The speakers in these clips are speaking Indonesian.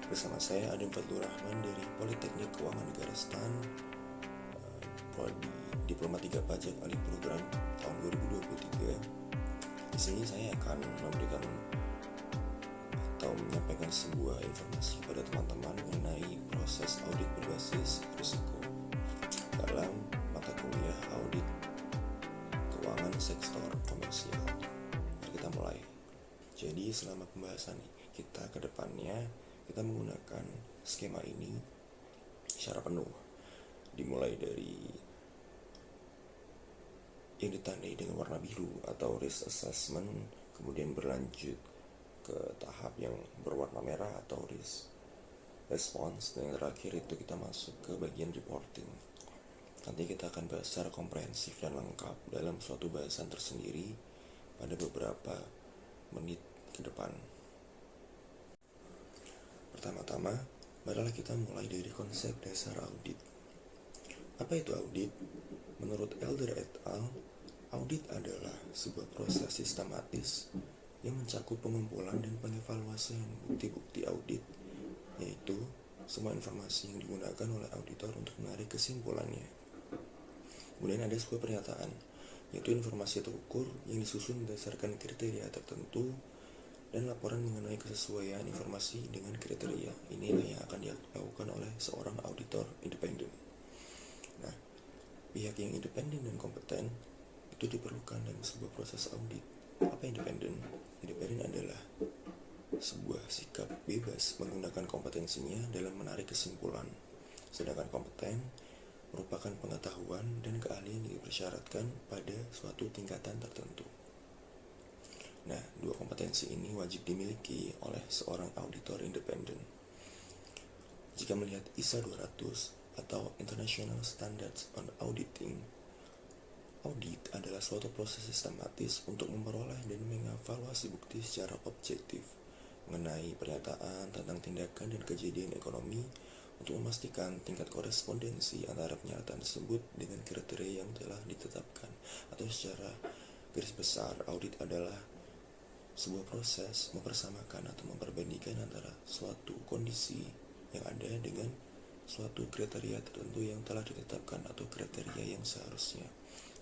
Bersama saya Adam Fadlur Rahman dari Politeknik Keuangan Negara STAN, Prodi Diplomatika Pajak Alih Program tahun 2023. Di sini saya akan memberikan atau menyampaikan sebuah informasi pada teman-teman mengenai proses audit berbasis risiko dalam mata kuliah audit keuangan sektor komersial. Mari kita mulai. Jadi selama pembahasan kita ke depannya, kita menggunakan skema ini secara penuh. Dimulai dari yang ditandai dengan warna biru atau risk assessment, kemudian berlanjut ke tahap yang berwarna merah atau risk response, dan yang terakhir itu kita masuk ke bagian reporting. Nanti kita akan bahas secara komprehensif dan lengkap dalam suatu bahasan tersendiri pada beberapa menit ke depan. Pertama-tama, marilah kita mulai dari konsep dasar audit. Apa itu audit? Menurut Elder et al., audit adalah sebuah proses sistematis yang mencakup pengumpulan dan pengevaluasian bukti-bukti audit, yaitu semua informasi yang digunakan oleh auditor untuk menarik kesimpulannya. Kemudian ada sebuah pernyataan, yaitu informasi terukur yang disusun berdasarkan kriteria tertentu dan laporan mengenai kesesuaian informasi dengan kriteria. Inilah yang akan dilakukan oleh seorang auditor independen. Nah, pihak yang independen dan kompeten itu diperlukan dalam sebuah proses audit. Apa independen? Independen adalah sebuah sikap bebas menggunakan kompetensinya dalam menarik kesimpulan. Sedangkan kompeten merupakan pengetahuan dan keahlian yang dipersyaratkan pada suatu tingkatan tertentu. Nah, dua kompetensi ini wajib dimiliki oleh seorang auditor independen. Jika melihat ISA 200 atau International Standards on Auditing, audit adalah suatu proses sistematis untuk memperoleh dan mengevaluasi bukti secara objektif mengenai pernyataan tentang tindakan dan kejadian ekonomi untuk memastikan tingkat korespondensi antara pernyataan tersebut dengan kriteria yang telah ditetapkan. Atau secara garis besar, audit adalah sebuah proses mempersamakan atau memperbandingkan antara suatu kondisi yang ada dengan suatu kriteria tertentu yang telah ditetapkan atau kriteria yang seharusnya.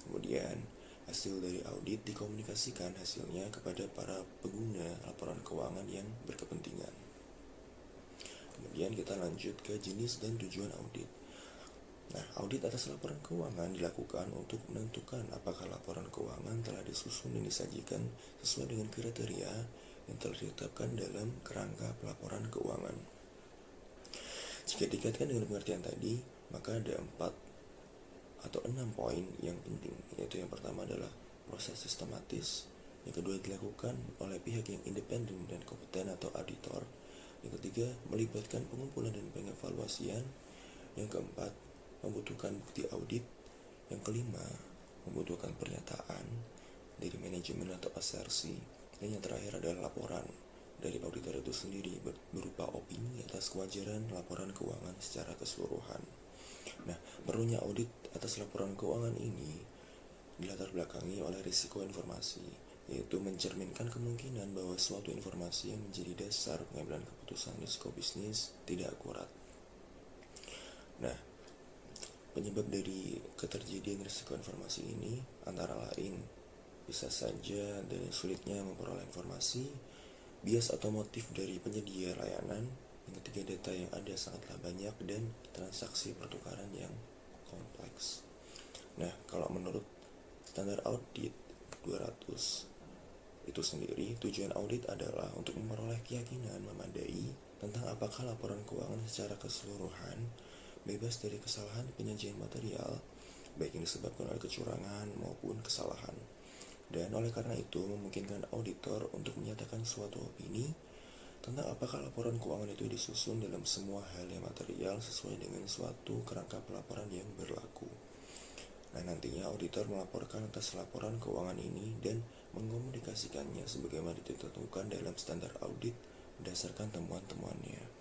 Kemudian, hasil dari audit dikomunikasikan hasilnya kepada para pengguna laporan keuangan yang berkepentingan. Kemudian kita lanjut ke jenis dan tujuan audit. Nah, audit atas laporan keuangan dilakukan untuk menentukan apakah laporan keuangan telah disusun dan disajikan sesuai dengan kriteria yang telah ditetapkan dalam kerangka pelaporan keuangan. Jika dikaitkan dengan pengertian tadi, maka ada 6 poin yang penting, yaitu yang pertama adalah proses sistematis, yang kedua dilakukan oleh pihak yang independen dan kompeten atau auditor, yang ketiga melibatkan pengumpulan dan pengevaluasian, yang keempat membutuhkan bukti audit, yang kelima membutuhkan pernyataan dari manajemen atau asersi, dan yang terakhir adalah laporan dari auditor itu sendiri berupa opini atas kewajaran laporan keuangan secara keseluruhan. Nah, perlunya audit atas laporan keuangan ini dilatar belakangi oleh risiko informasi, yaitu mencerminkan kemungkinan bahwa suatu informasi yang menjadi dasar pengambilan keputusan risiko bisnis tidak akurat. Nah, penyebab dari keterjadian risiko informasi ini antara lain bisa saja dari sulitnya memperoleh informasi, bias atau motif dari penyedia layanan, yang ketiga data yang ada sangatlah banyak, dan transaksi pertukaran yang kompleks. Nah, kalau menurut standar audit 200 itu sendiri, tujuan audit adalah untuk memperoleh keyakinan memadai tentang apakah laporan keuangan secara keseluruhan bebas dari kesalahan penyajian material, baik yang disebabkan oleh kecurangan maupun kesalahan. Dan oleh karena itu memungkinkan auditor untuk menyatakan suatu opini tentang apakah laporan keuangan itu disusun dalam semua hal yang material sesuai dengan suatu kerangka pelaporan yang berlaku. Nah, nantinya auditor melaporkan atas laporan keuangan ini dan mengkomunikasikannya sebagaimana ditentukan dalam standar audit berdasarkan temuan-temuannya.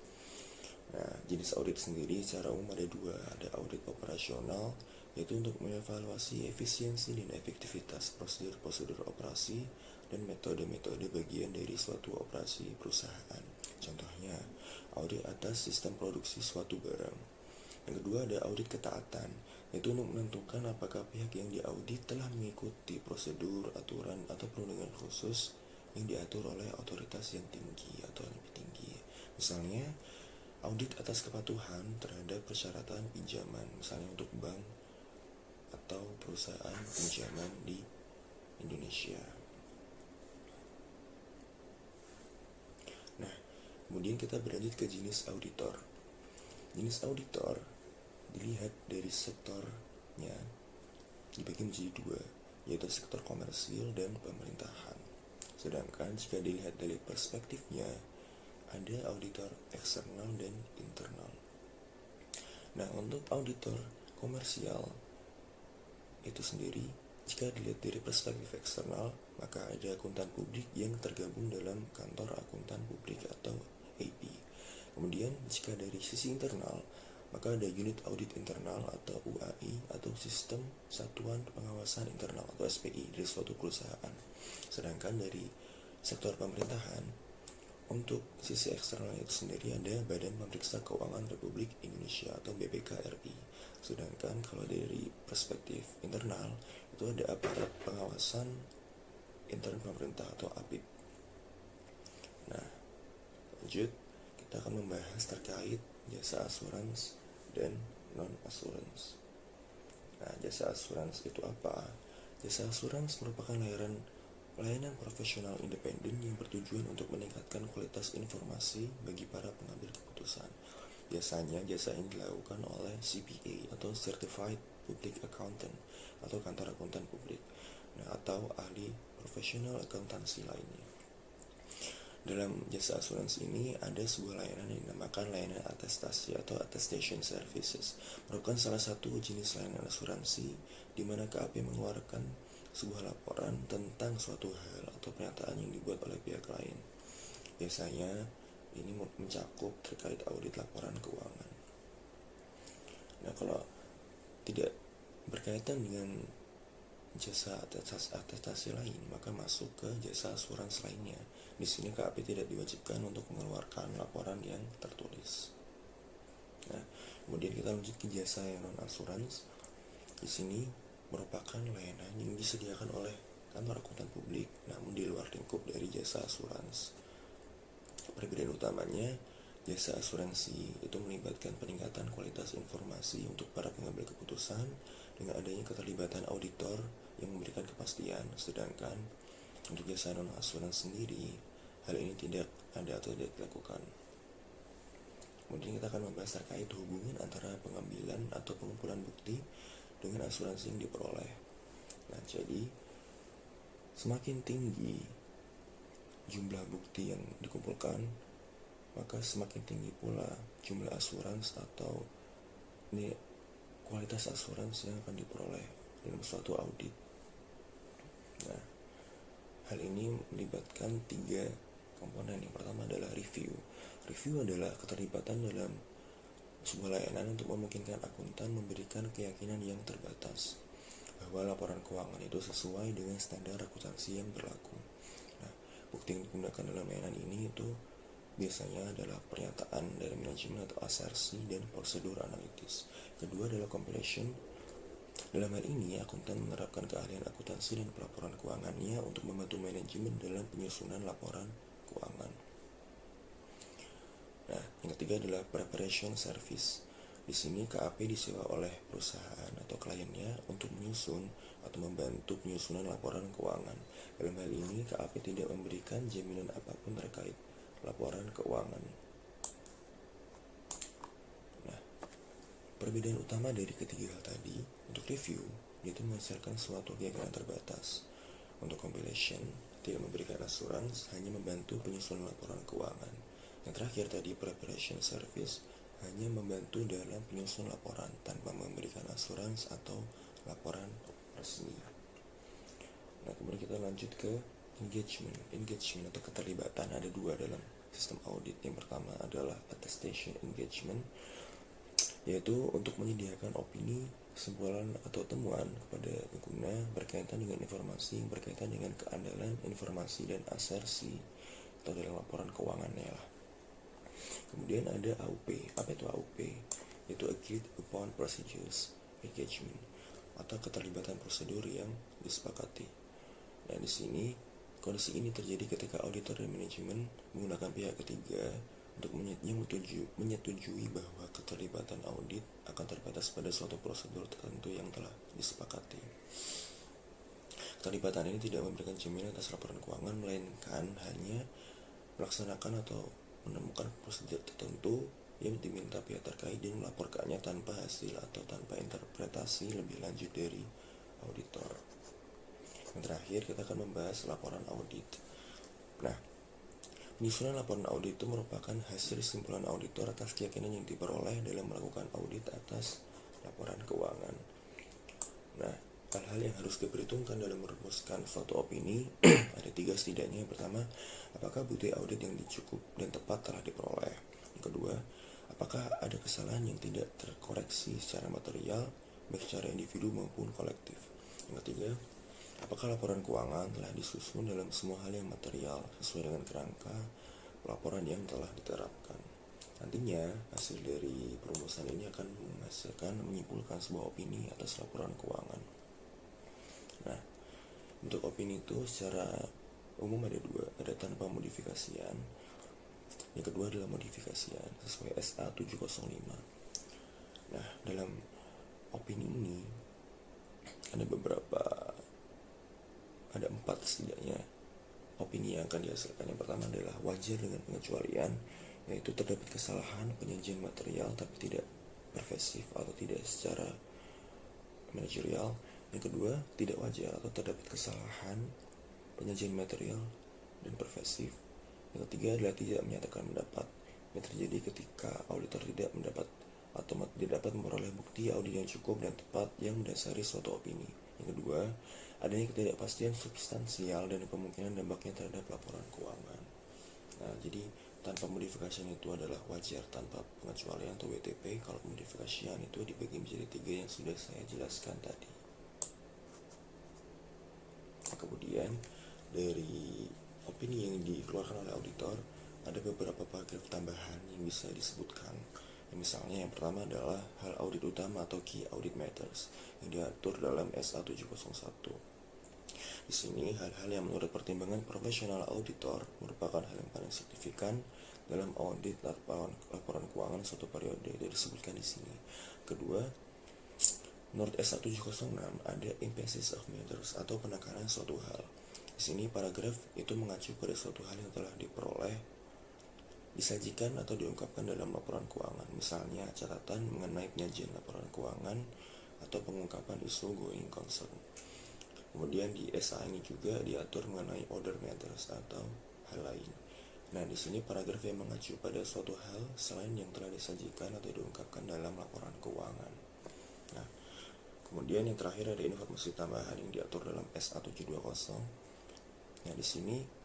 Nah, jenis audit sendiri secara umum ada dua. Ada audit operasional, yaitu untuk mengevaluasi efisiensi dan efektivitas prosedur-prosedur operasi dan metode-metode bagian dari suatu operasi perusahaan. Contohnya, audit atas sistem produksi suatu barang. Yang kedua ada audit ketaatan, yaitu untuk menentukan apakah pihak yang diaudit telah mengikuti prosedur, aturan, atau perundingan khusus yang diatur oleh otoritas yang tinggi atau lebih tinggi. Misalnya, audit atas kepatuhan terhadap persyaratan pinjaman, misalnya untuk bank atau perusahaan pinjaman di Indonesia. Nah, kemudian kita berlanjut ke jenis auditor. Jenis auditor dilihat dari sektornya dibagi menjadi dua, yaitu sektor komersil dan pemerintahan. Sedangkan jika dilihat dari perspektifnya, ada auditor eksternal dan internal. Nah, untuk auditor komersial itu sendiri, jika dilihat dari perspektif eksternal, maka ada akuntan publik yang tergabung dalam kantor akuntan publik atau AP. Kemudian jika dari sisi internal, maka ada unit audit internal atau UAI atau sistem satuan pengawasan internal atau SPI dari suatu perusahaan. Sedangkan dari sektor pemerintahan, untuk sisi eksternal itu sendiri ada Badan Pemeriksa Keuangan Republik Indonesia atau BPK-RI. Sedangkan kalau dari perspektif internal, itu ada aparat pengawasan intern pemerintah atau APIP. Nah, lanjut, kita akan membahas terkait jasa asuransi dan non-asuransi. Nah, jasa asuransi itu apa? Jasa asuransi merupakan layanan profesional independen yang bertujuan untuk meningkatkan kualitas informasi bagi para pengambil keputusan. Biasanya jasa ini dilakukan oleh CPA atau Certified Public Accountant atau kantor akuntan publik, atau ahli profesional akuntansi lainnya. Dalam jasa asuransi ini ada sebuah layanan yang dinamakan layanan atestasi atau attestation services, merupakan salah satu jenis layanan asuransi di mana KAP mengeluarkan sebuah laporan tentang suatu hal atau pernyataan yang dibuat oleh pihak lain. Biasanya ini mencakup terkait audit laporan keuangan. Nah, kalau tidak berkaitan dengan jasa atestasi lain, maka masuk ke jasa asuransi lainnya. Di sini KAP tidak diwajibkan untuk mengeluarkan laporan yang tertulis. Nah, kemudian kita lanjut ke jasa yang non asuransi. Di sini merupakan layanan yang disediakan oleh kantor akuntan publik, namun di luar lingkup dari jasa asuransi. Perbedaan utamanya, jasa asuransi itu melibatkan peningkatan kualitas informasi untuk para pengambil keputusan dengan adanya keterlibatan auditor yang memberikan kepastian, sedangkan untuk jasa non asuransi sendiri, hal ini tidak ada atau tidak dilakukan. Kemudian kita akan membahas terkait hubungan antara pengambilan atau pengumpulan bukti dengan asuransi yang diperoleh. Nah, jadi semakin tinggi jumlah bukti yang dikumpulkan, maka semakin tinggi pula jumlah asuransi atau kualitas asuransi yang akan diperoleh dalam suatu audit. Nah, hal ini melibatkan 3 komponen. Yang pertama adalah review. Review adalah keterlibatan dalam sebuah layanan untuk memungkinkan akuntan memberikan keyakinan yang terbatas bahwa laporan keuangan itu sesuai dengan standar akuntansi yang berlaku. Nah, bukti yang digunakan dalam layanan ini itu biasanya adalah pernyataan dari manajemen atau asersi dan prosedur analitis. Kedua adalah compilation. Dalam hal ini, akuntan menerapkan keahlian akuntansi dan pelaporan keuangannya untuk membantu manajemen dalam penyusunan laporan keuangan. Nah, yang ketiga adalah preparation service. Di sini KAP disewa oleh perusahaan atau kliennya untuk menyusun atau membantu penyusunan laporan keuangan. Dalam hal ini, KAP tidak memberikan jaminan apapun terkait laporan keuangan. Nah, perbedaan utama dari ketiga hal tadi, untuk review, yaitu menghasilkan suatu keyakinan terbatas. Untuk compilation, tidak memberikan asuransi, hanya membantu penyusunan laporan keuangan. Yang terakhir tadi, preparation service, hanya membantu dalam penyusunan laporan tanpa memberikan asuransi atau laporan resmi. Nah, kemudian kita lanjut ke engagement atau keterlibatan. Ada 2 dalam sistem audit. Yang pertama adalah attestation engagement, yaitu untuk menyediakan opini, kesimpulan atau temuan kepada pengguna berkaitan dengan informasi yang berkaitan dengan keandalan informasi dan asersi atau dalam laporan keuangannya lah. Kemudian ada AUP. Apa itu AUP? Itu Agreed Upon Procedures Engagement, atau keterlibatan prosedur yang disepakati. Nah, di sini kondisi ini terjadi ketika auditor dan manajemen menggunakan pihak ketiga untuk menyetujui bahwa keterlibatan audit akan terbatas pada suatu prosedur tertentu yang telah disepakati. Keterlibatan ini tidak memberikan jaminan atas laporan keuangan, melainkan hanya melaksanakan atau menemukan prosedur tertentu yang diminta pihak terkait dan melaporkannya tanpa hasil atau tanpa interpretasi lebih lanjut dari auditor. Yang terakhir, kita akan membahas laporan audit. Nah, penyusunan laporan audit itu merupakan hasil simpulan auditor atas keyakinan yang diperoleh dalam melakukan audit atas laporan keuangan. Nah, hal-hal yang harus diperhitungkan dalam merumuskan suatu opini ada 3 setidaknya. Yang pertama, apakah bukti audit yang cukup dan tepat telah diperoleh. Yang kedua, apakah ada kesalahan yang tidak terkoreksi secara material, baik secara individu maupun kolektif. Yang ketiga, apakah laporan keuangan telah disusun dalam semua hal yang material sesuai dengan kerangka laporan yang telah diterapkan. Nantinya, hasil dari perumusan ini akan menyimpulkan sebuah opini atas laporan keuangan. Nah, untuk opini itu secara umum ada 2, ada tanpa modifikasian. Yang kedua adalah modifikasian sesuai SA 705. Nah, dalam opini ini ada 4 setidaknya opini yang akan dihasilkan. Yang pertama adalah wajar dengan pengecualian, yaitu terdapat kesalahan penyajian material tapi tidak pervasif atau tidak secara manajerial. Yang kedua, tidak wajar atau terdapat kesalahan penyajian material dan pervasif. Yang ketiga adalah tidak menyatakan pendapat, yang terjadi ketika auditor tidak mendapat atau tidak dapat memperoleh bukti audit yang cukup dan tepat yang mendasari suatu opini. Yang kedua, adanya ketidakpastian substansial dan kemungkinan dampaknya terhadap laporan keuangan. Nah, jadi tanpa modifikasi itu adalah wajar tanpa pengecualian atau WTP. Kalau modifikasian itu dibagi menjadi 3 yang sudah saya jelaskan tadi. Nah, kemudian dari opini yang dikeluarkan oleh auditor ada beberapa paragraf tambahan yang bisa disebutkan. Misalnya yang pertama adalah hal audit utama atau key audit matters yang diatur dalam SA 701. Di sini hal-hal yang menurut pertimbangan profesional auditor merupakan hal yang paling signifikan dalam audit laporan keuangan suatu periode, itu disebutkan di sini. Kedua, menurut SA 706 ada emphasis of matters atau penekanan suatu hal. Di sini paragraf itu mengacu pada suatu hal yang telah diperoleh, disajikan atau diungkapkan dalam laporan keuangan, misalnya catatan mengenai penyajian laporan keuangan atau pengungkapan isu going concern. Kemudian di SA ini juga diatur mengenai other matters atau hal lain. Nah, di sini paragraf yang mengacu pada suatu hal selain yang telah disajikan atau diungkapkan dalam laporan keuangan. Nah, kemudian yang terakhir ada informasi tambahan yang diatur dalam SA 720. Nah, di sini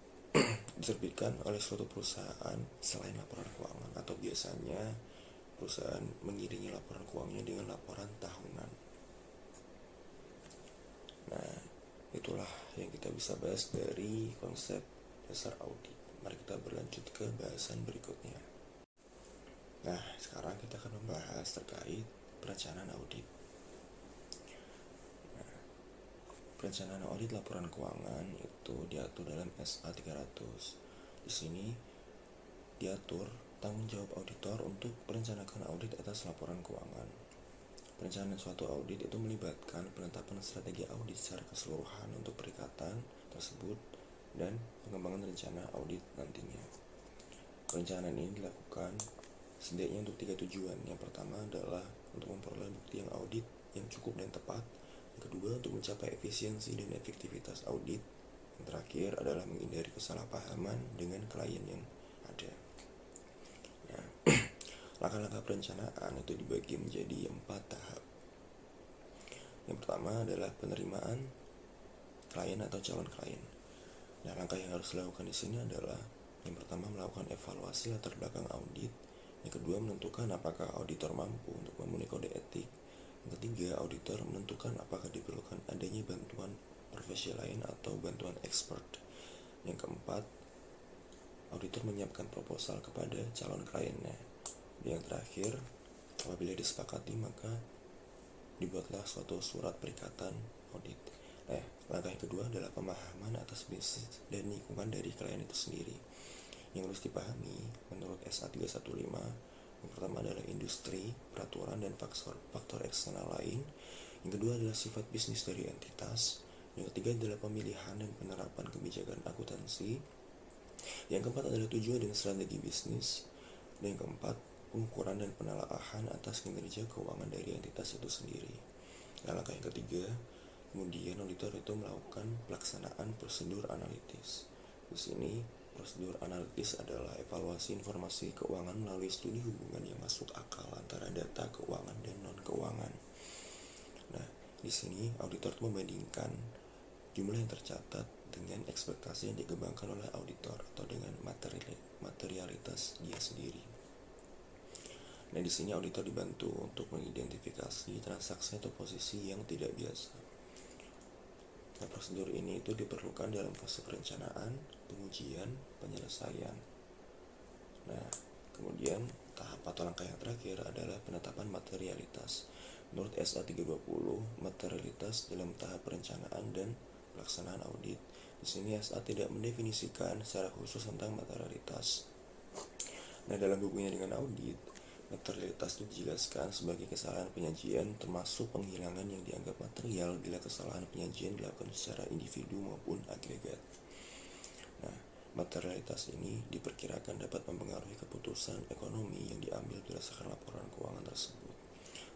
diterbitkan oleh suatu perusahaan selain laporan keuangan, atau biasanya perusahaan mengiringi laporan keuangannya dengan laporan tahunan. Nah, itulah yang kita bisa bahas dari konsep dasar audit. Mari kita berlanjut ke bahasan berikutnya. Nah, sekarang kita akan membahas terkait perencanaan audit. Perencanaan audit laporan keuangan itu diatur dalam SA 300. Di sini diatur tanggung jawab auditor untuk merencanakan audit atas laporan keuangan. Perencanaan suatu audit itu melibatkan penetapan strategi audit secara keseluruhan untuk perikatan tersebut dan pengembangan rencana audit nantinya. Perencanaan ini dilakukan setidaknya untuk 3 tujuan. Yang pertama adalah untuk memperoleh bukti yang audit yang cukup dan tepat. Yang kedua, untuk mencapai efisiensi dan efektivitas audit. Yang terakhir adalah menghindari kesalahpahaman dengan klien yang ada. Nah, langkah-langkah perencanaan itu dibagi menjadi 4 tahap. Yang pertama adalah penerimaan klien atau calon klien. Nah, langkah yang harus dilakukan di sini adalah yang pertama melakukan evaluasi latar belakang audit. Yang kedua, menentukan apakah auditor mampu untuk memenuhi kode etik. Yang ketiga, auditor menentukan apakah diperlukan adanya bantuan profesi lain atau bantuan expert. Yang keempat, auditor menyiapkan proposal kepada calon kliennya. Dan yang terakhir, apabila disepakati maka dibuatlah suatu surat perikatan audit. Nah, langkah yang kedua adalah pemahaman atas bisnis dan lingkungan dari klien itu sendiri. Yang harus dipahami menurut SA 315, yang pertama adalah industri, peraturan, dan faktor eksternal lain. Yang kedua adalah sifat bisnis dari entitas. Yang ketiga adalah pemilihan dan penerapan kebijakan akuntansi. Yang keempat adalah tujuan dan strategi bisnis. Dan yang keempat, pengukuran dan penelaahan atas kinerja keuangan dari entitas itu sendiri. Nah, langkah yang ketiga, kemudian auditor itu melakukan pelaksanaan prosedur analitis. Di sini, prosedur analitis adalah evaluasi informasi keuangan melalui studi hubungan yang masuk akal antara data keuangan dan non-keuangan. Nah, di sini auditor membandingkan jumlah yang tercatat dengan ekspektasi yang dikembangkan oleh auditor atau dengan materialitas dia sendiri. Nah, di sini auditor dibantu untuk mengidentifikasi transaksi atau posisi yang tidak biasa. Nah, prosedur ini itu diperlukan dalam fase perencanaan, pengujian, penyelesaian. Nah, kemudian tahap atau langkah yang terakhir adalah penetapan materialitas. Menurut SA 320, materialitas dalam tahap perencanaan dan pelaksanaan audit. Di sini SA tidak mendefinisikan secara khusus tentang materialitas. Nah, dalam bukunya dengan audit, materialitas itu dijelaskan sebagai kesalahan penyajian termasuk penghilangan yang dianggap material bila kesalahan penyajian dilakukan secara individu maupun agregat. Nah, materialitas ini diperkirakan dapat mempengaruhi keputusan ekonomi yang diambil berdasarkan laporan keuangan tersebut.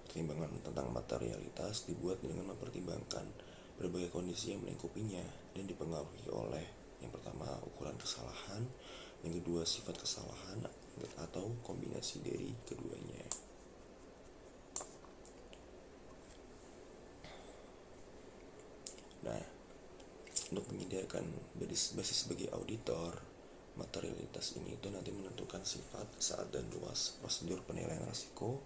Pertimbangan tentang materialitas dibuat dengan mempertimbangkan berbagai kondisi yang melingkupinya dan dipengaruhi oleh yang pertama ukuran kesalahan, yang kedua sifat kesalahan, atau kombinasi dari keduanya. Nah, untuk menghindarkan basis sebagai auditor, materialitas ini itu nanti menentukan sifat, saat, dan luas prosedur penilaian risiko,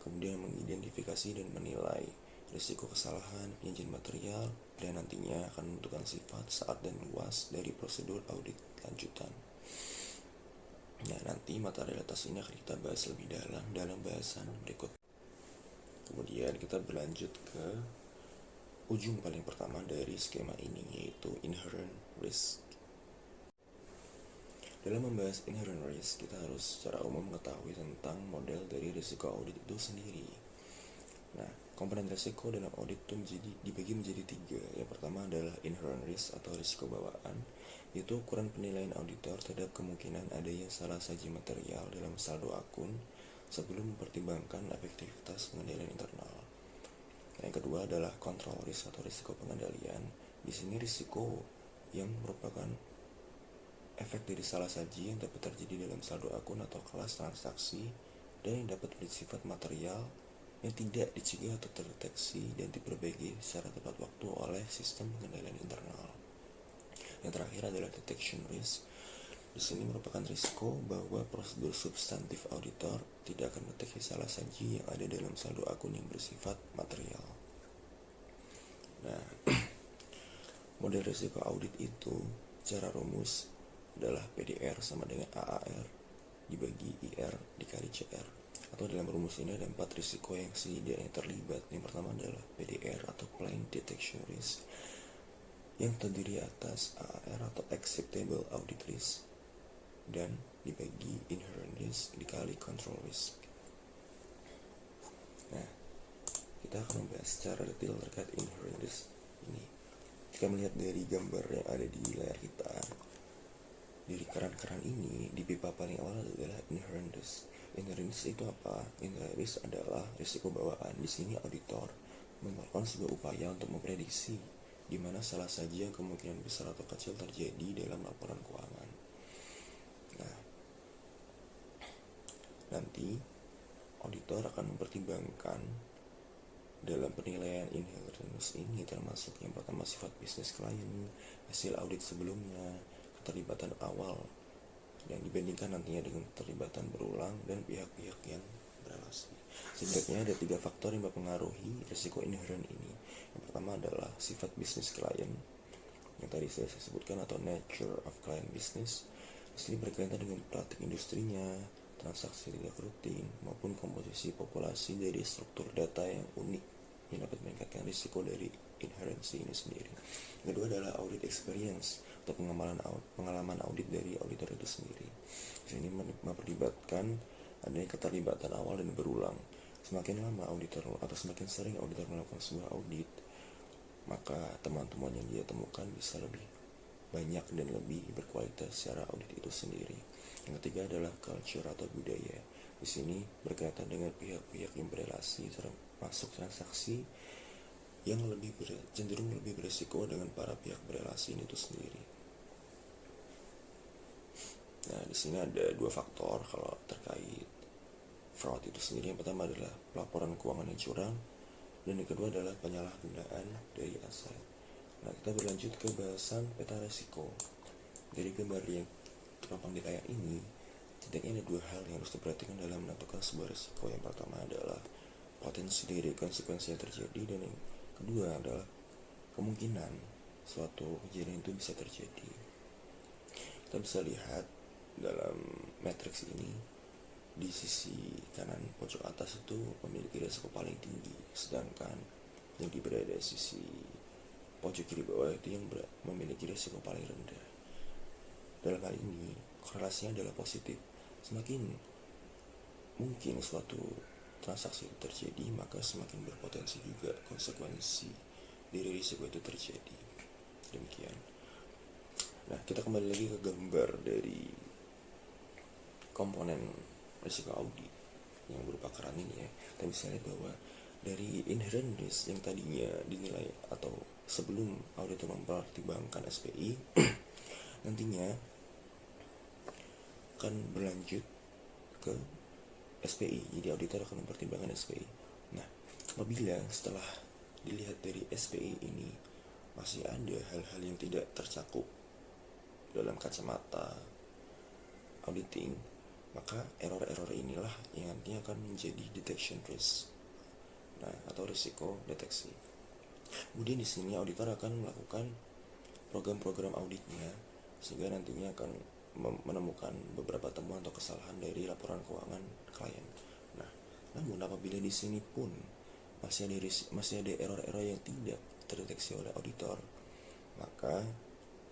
kemudian mengidentifikasi dan menilai risiko kesalahan penyajian material, dan nantinya akan menentukan sifat, saat, dan luas dari prosedur audit lanjutan. Nah, nanti materialitas ini akan kita bahas lebih dalam bahasan berikut. Kemudian kita berlanjut ke ujung paling pertama dari skema ini, yaitu inherent risk. Dalam membahas inherent risk, kita harus secara umum mengetahui tentang model dari risiko audit itu sendiri. Nah, komponen risiko dalam audit itu dibagi menjadi 3. Yang pertama adalah inherent risk atau risiko bawaan, yaitu ukuran penilaian auditor terhadap kemungkinan adanya salah saji material dalam saldo akun sebelum mempertimbangkan efektivitas pengendalian internal. Yang kedua adalah control risk atau risiko pengendalian. Di sini risiko yang merupakan efek dari salah saji yang dapat terjadi dalam saldo akun atau kelas transaksi dan yang dapat bersifat material yang tidak dicegah atau terdeteksi dan diperbaiki secara tepat waktu oleh sistem pengendalian internal. Yang terakhir adalah detection risk. Di sini merupakan risiko bahwa prosedur substantif auditor tidak akan mendeteksi salah saji yang ada dalam saldo akun yang bersifat material. Nah, model risiko audit itu secara rumus adalah PDR sama dengan AAR dibagi IR dikali CR. Atau dalam rumus ini ada 4 risiko yang setidaknya terlibat. Yang pertama adalah PDR atau Plain Detection Risk, yang terdiri atas AAR atau Acceptable Audit Risk dan dibagi Inherent Risk dikali Control Risk. Nah, kita akan membahas secara detail terkait Inherent Risk ini. Jika melihat dari gambar yang ada di layar kita, dari keran-keran ini, di pipa paling awal adalah Inherent Risk. Inherent Risk itu apa? Inherent Risk adalah risiko bawaan. Di sini auditor melakukan sebuah upaya untuk memprediksi di mana salah saja yang kemungkinan besar atau kecil terjadi dalam laporan keuangan. Nah, nanti auditor akan mempertimbangkan dalam penilaian inherent risk ini termasuk yang pertama sifat bisnis klien, hasil audit sebelumnya, keterlibatan awal yang dibandingkan nantinya dengan keterlibatan berulang dan pihak-pihak yang berrelasi. Setidaknya ada 3 faktor yang mempengaruhi risiko inherent ini. Yang pertama adalah sifat bisnis klien yang tadi saya sebutkan atau nature of client business. Ini berkaitan dengan praktik industrinya, transaksi tidak rutin, maupun komposisi populasi dari struktur data yang unik yang dapat meningkatkan risiko dari inherensi ini sendiri. Yang kedua adalah audit experience atau pengalaman audit dari auditor itu sendiri. Ini memperlibatkan adanya keterlibatan awal dan berulang. Semakin lama auditor atau semakin sering auditor melakukan sebuah audit, maka teman-teman yang dia temukan bisa lebih banyak dan lebih berkualitas secara audit itu sendiri. Yang ketiga adalah culture atau budaya. Di sini berkaitan dengan pihak-pihak yang berelasi termasuk transaksi yang cenderung lebih beresiko dengan para pihak berelasi itu sendiri. Nah, di sini ada dua faktor kalau terkait fraud itu sendiri. Yang pertama adalah laporan keuangan yang curang, dan yang kedua adalah penyalahgunaan dari aset. Nah, kita berlanjut ke bahasan peta resiko. Dari gambar yang terpampang di layar ini, setidaknya ada dua hal yang harus diperhatikan dalam menentukan sebuah resiko. Yang pertama adalah potensi dari konsekuensi yang terjadi, dan yang kedua adalah kemungkinan suatu kejadian itu bisa terjadi. Kita bisa lihat dalam matriks ini, di sisi kanan pojok atas itu memiliki resiko paling tinggi, sedangkan yang berada di sisi pojok kiri bawah itu yang memiliki resiko paling rendah. Dalam hal ini korelasinya adalah positif. Semakin mungkin suatu transaksi itu terjadi, maka semakin berpotensi juga konsekuensi dari risiko itu terjadi. Demikian. Nah, kita kembali lagi ke gambar dari komponen risiko audit yang berupa keran ini ya. Kita bisa lihat bahwa dari inherent risk yang tadinya dinilai atau sebelum auditor mempertimbangkan SPI nantinya akan berlanjut ke SPI. Jadi auditor akan mempertimbangkan SPI. Nah, apabila setelah dilihat dari SPI ini masih ada hal-hal yang tidak tercakup dalam kacamata auditing, maka error-error inilah yang nantinya akan menjadi detection risk. Nah, atau risiko deteksi. Kemudian di sini auditor akan melakukan program-program auditnya sehingga nantinya akan menemukan beberapa temuan atau kesalahan dari laporan keuangan klien. Nah, namun apabila di sini pun masih ada error-error yang tidak terdeteksi oleh auditor, maka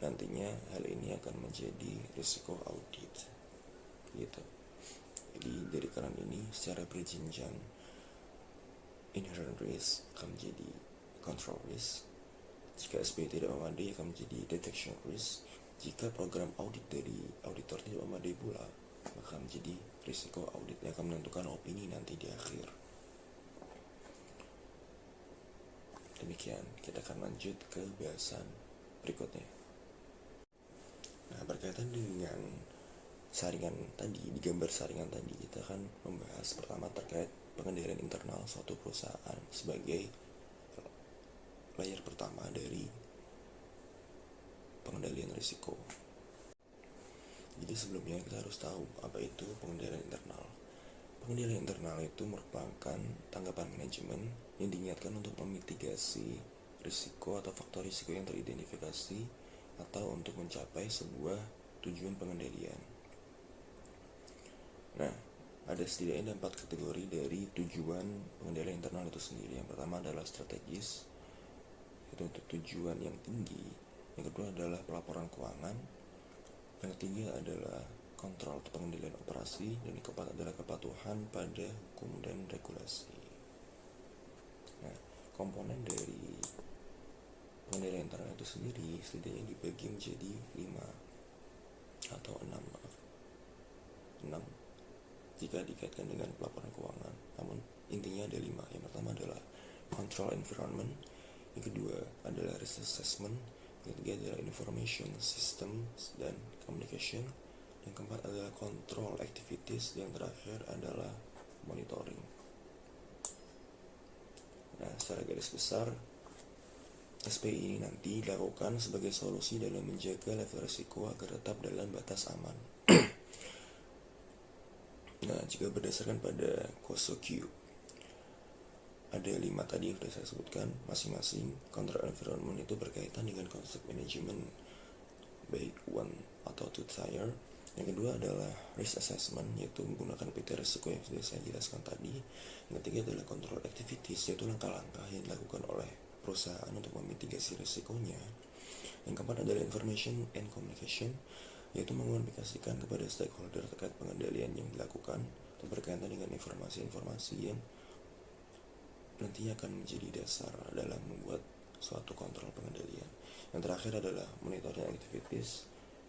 nantinya hal ini akan menjadi risiko audit. Gitu. Jadi dari kanan ini secara berjenjang, inherent risk akan menjadi control risk. Jika SPI tidak memadai akan menjadi detection risk. Jika program audit dari auditor tidak memadai pula, maka menjadi risiko audit yang akan menentukan opini nanti di akhir. Demikian, kita akan lanjut ke bahasan berikutnya. Nah, berkaitan dengan saringan tadi, di gambar saringan tadi kita akan membahas pertama terkait pengendalian internal suatu perusahaan sebagai layer pertama dari pengendalian risiko. Jadi sebelumnya kita harus tahu apa itu pengendalian internal. Pengendalian internal itu merupakan tanggapan manajemen yang diniatkan untuk memitigasi risiko atau faktor risiko yang teridentifikasi atau untuk mencapai sebuah tujuan pengendalian. Nah, ada setidaknya 4 kategori dari tujuan pengendalian internal itu sendiri. Yang pertama adalah strategis, itu untuk tujuan yang tinggi. Yang kedua adalah pelaporan keuangan. Yang ketiga adalah kontrol atau pengendalian operasi. Dan yang keempat adalah kepatuhan pada hukum dan regulasi. Nah, komponen dari pengendalian internal itu sendiri setidaknya dibagi menjadi 6 jika dikaitkan dengan pelaporan keuangan. Namun intinya ada 5. Yang pertama adalah control environment, yang kedua adalah risk assessment, yang ketiga adalah information system dan communication, yang keempat adalah control activities, dan yang terakhir adalah monitoring. Nah, secara garis besar SPI ini nanti dilakukan sebagai solusi dalam menjaga level risiko agar tetap dalam batas aman. Nah, jika berdasarkan pada KOSO-Q, ada 5 tadi yang sudah saya sebutkan. Masing-masing control environment itu berkaitan dengan konsep manajemen, baik one atau two tier. Yang kedua adalah risk assessment, yaitu menggunakan peta risiko yang sudah saya jelaskan tadi. Yang ketiga adalah control activities, yaitu langkah-langkah yang dilakukan oleh perusahaan untuk memitigasi risikonya. Yang keempat adalah information and communication, yaitu mengomunikasikan kepada stakeholder terkait pengendalian yang dilakukan dan berkaitan dengan informasi-informasi yang nantinya akan menjadi dasar dalam membuat suatu kontrol pengendalian. Yang terakhir adalah monitoring activities,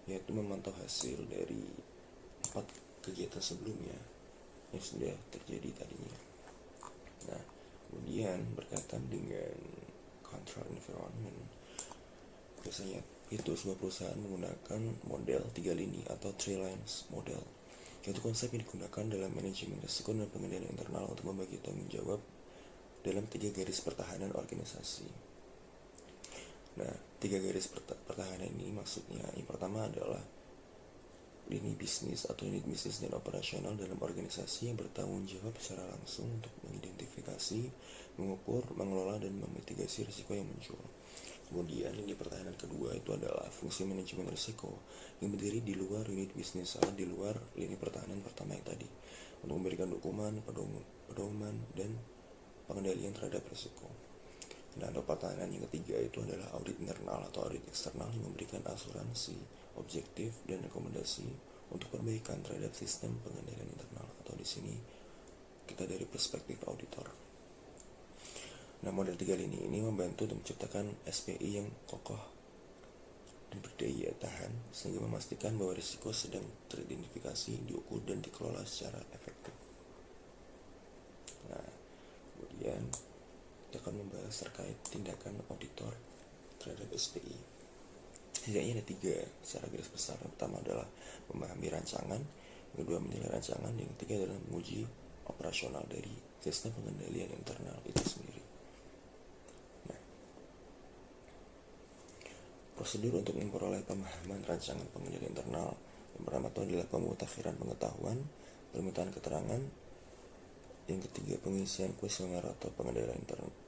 yaitu memantau hasil dari 4 kegiatan sebelumnya yang sudah terjadi tadinya. Nah, kemudian berkaitan dengan control environment, biasanya itu sebuah perusahaan menggunakan model 3 lini atau 3 lines model, yaitu konsep yang digunakan dalam manajemen risiko dan pengendalian internal untuk membagi tanggung jawab dalam 3 garis pertahanan organisasi. Nah, 3 garis pertahanan ini maksudnya, yang pertama adalah lini bisnis atau unit bisnis dan operasional dalam organisasi yang bertanggung jawab secara langsung untuk mengidentifikasi, mengukur, mengelola, dan memitigasi risiko yang muncul. Kemudian lini pertahanan kedua itu adalah fungsi manajemen risiko yang berdiri di luar unit bisnis atau di luar lini pertahanan pertama yang tadi, untuk memberikan dokumen, pedoman, dan pengendalian terhadap risiko. Nah, untuk pertahanan yang ketiga itu adalah audit internal atau audit eksternal yang memberikan asuransi, objektif, dan rekomendasi untuk perbaikan terhadap sistem pengendalian internal, atau di sini kita dari perspektif auditor. Nah, model 3 lini ini membantu untuk menciptakan SPI yang kokoh dan berdaya tahan, sehingga memastikan bahwa risiko sedang teridentifikasi, diukur, dan dikelola secara efektif. Nah, kemudian kita akan membahas terkait tindakan auditor terhadap SPI. Setidaknya ada 3 secara garis besar. Yang pertama adalah memahami rancangan, yang kedua menilai rancangan, yang ketiga adalah menguji operasional dari sistem pengendalian internal itu sendiri. Nah, prosedur untuk memperoleh pemahaman rancangan pengendalian internal, yang pertama itu adalah pemutakhiran pengetahuan, permintaan keterangan, yang ketiga pengisian kuesioner atau pengendalian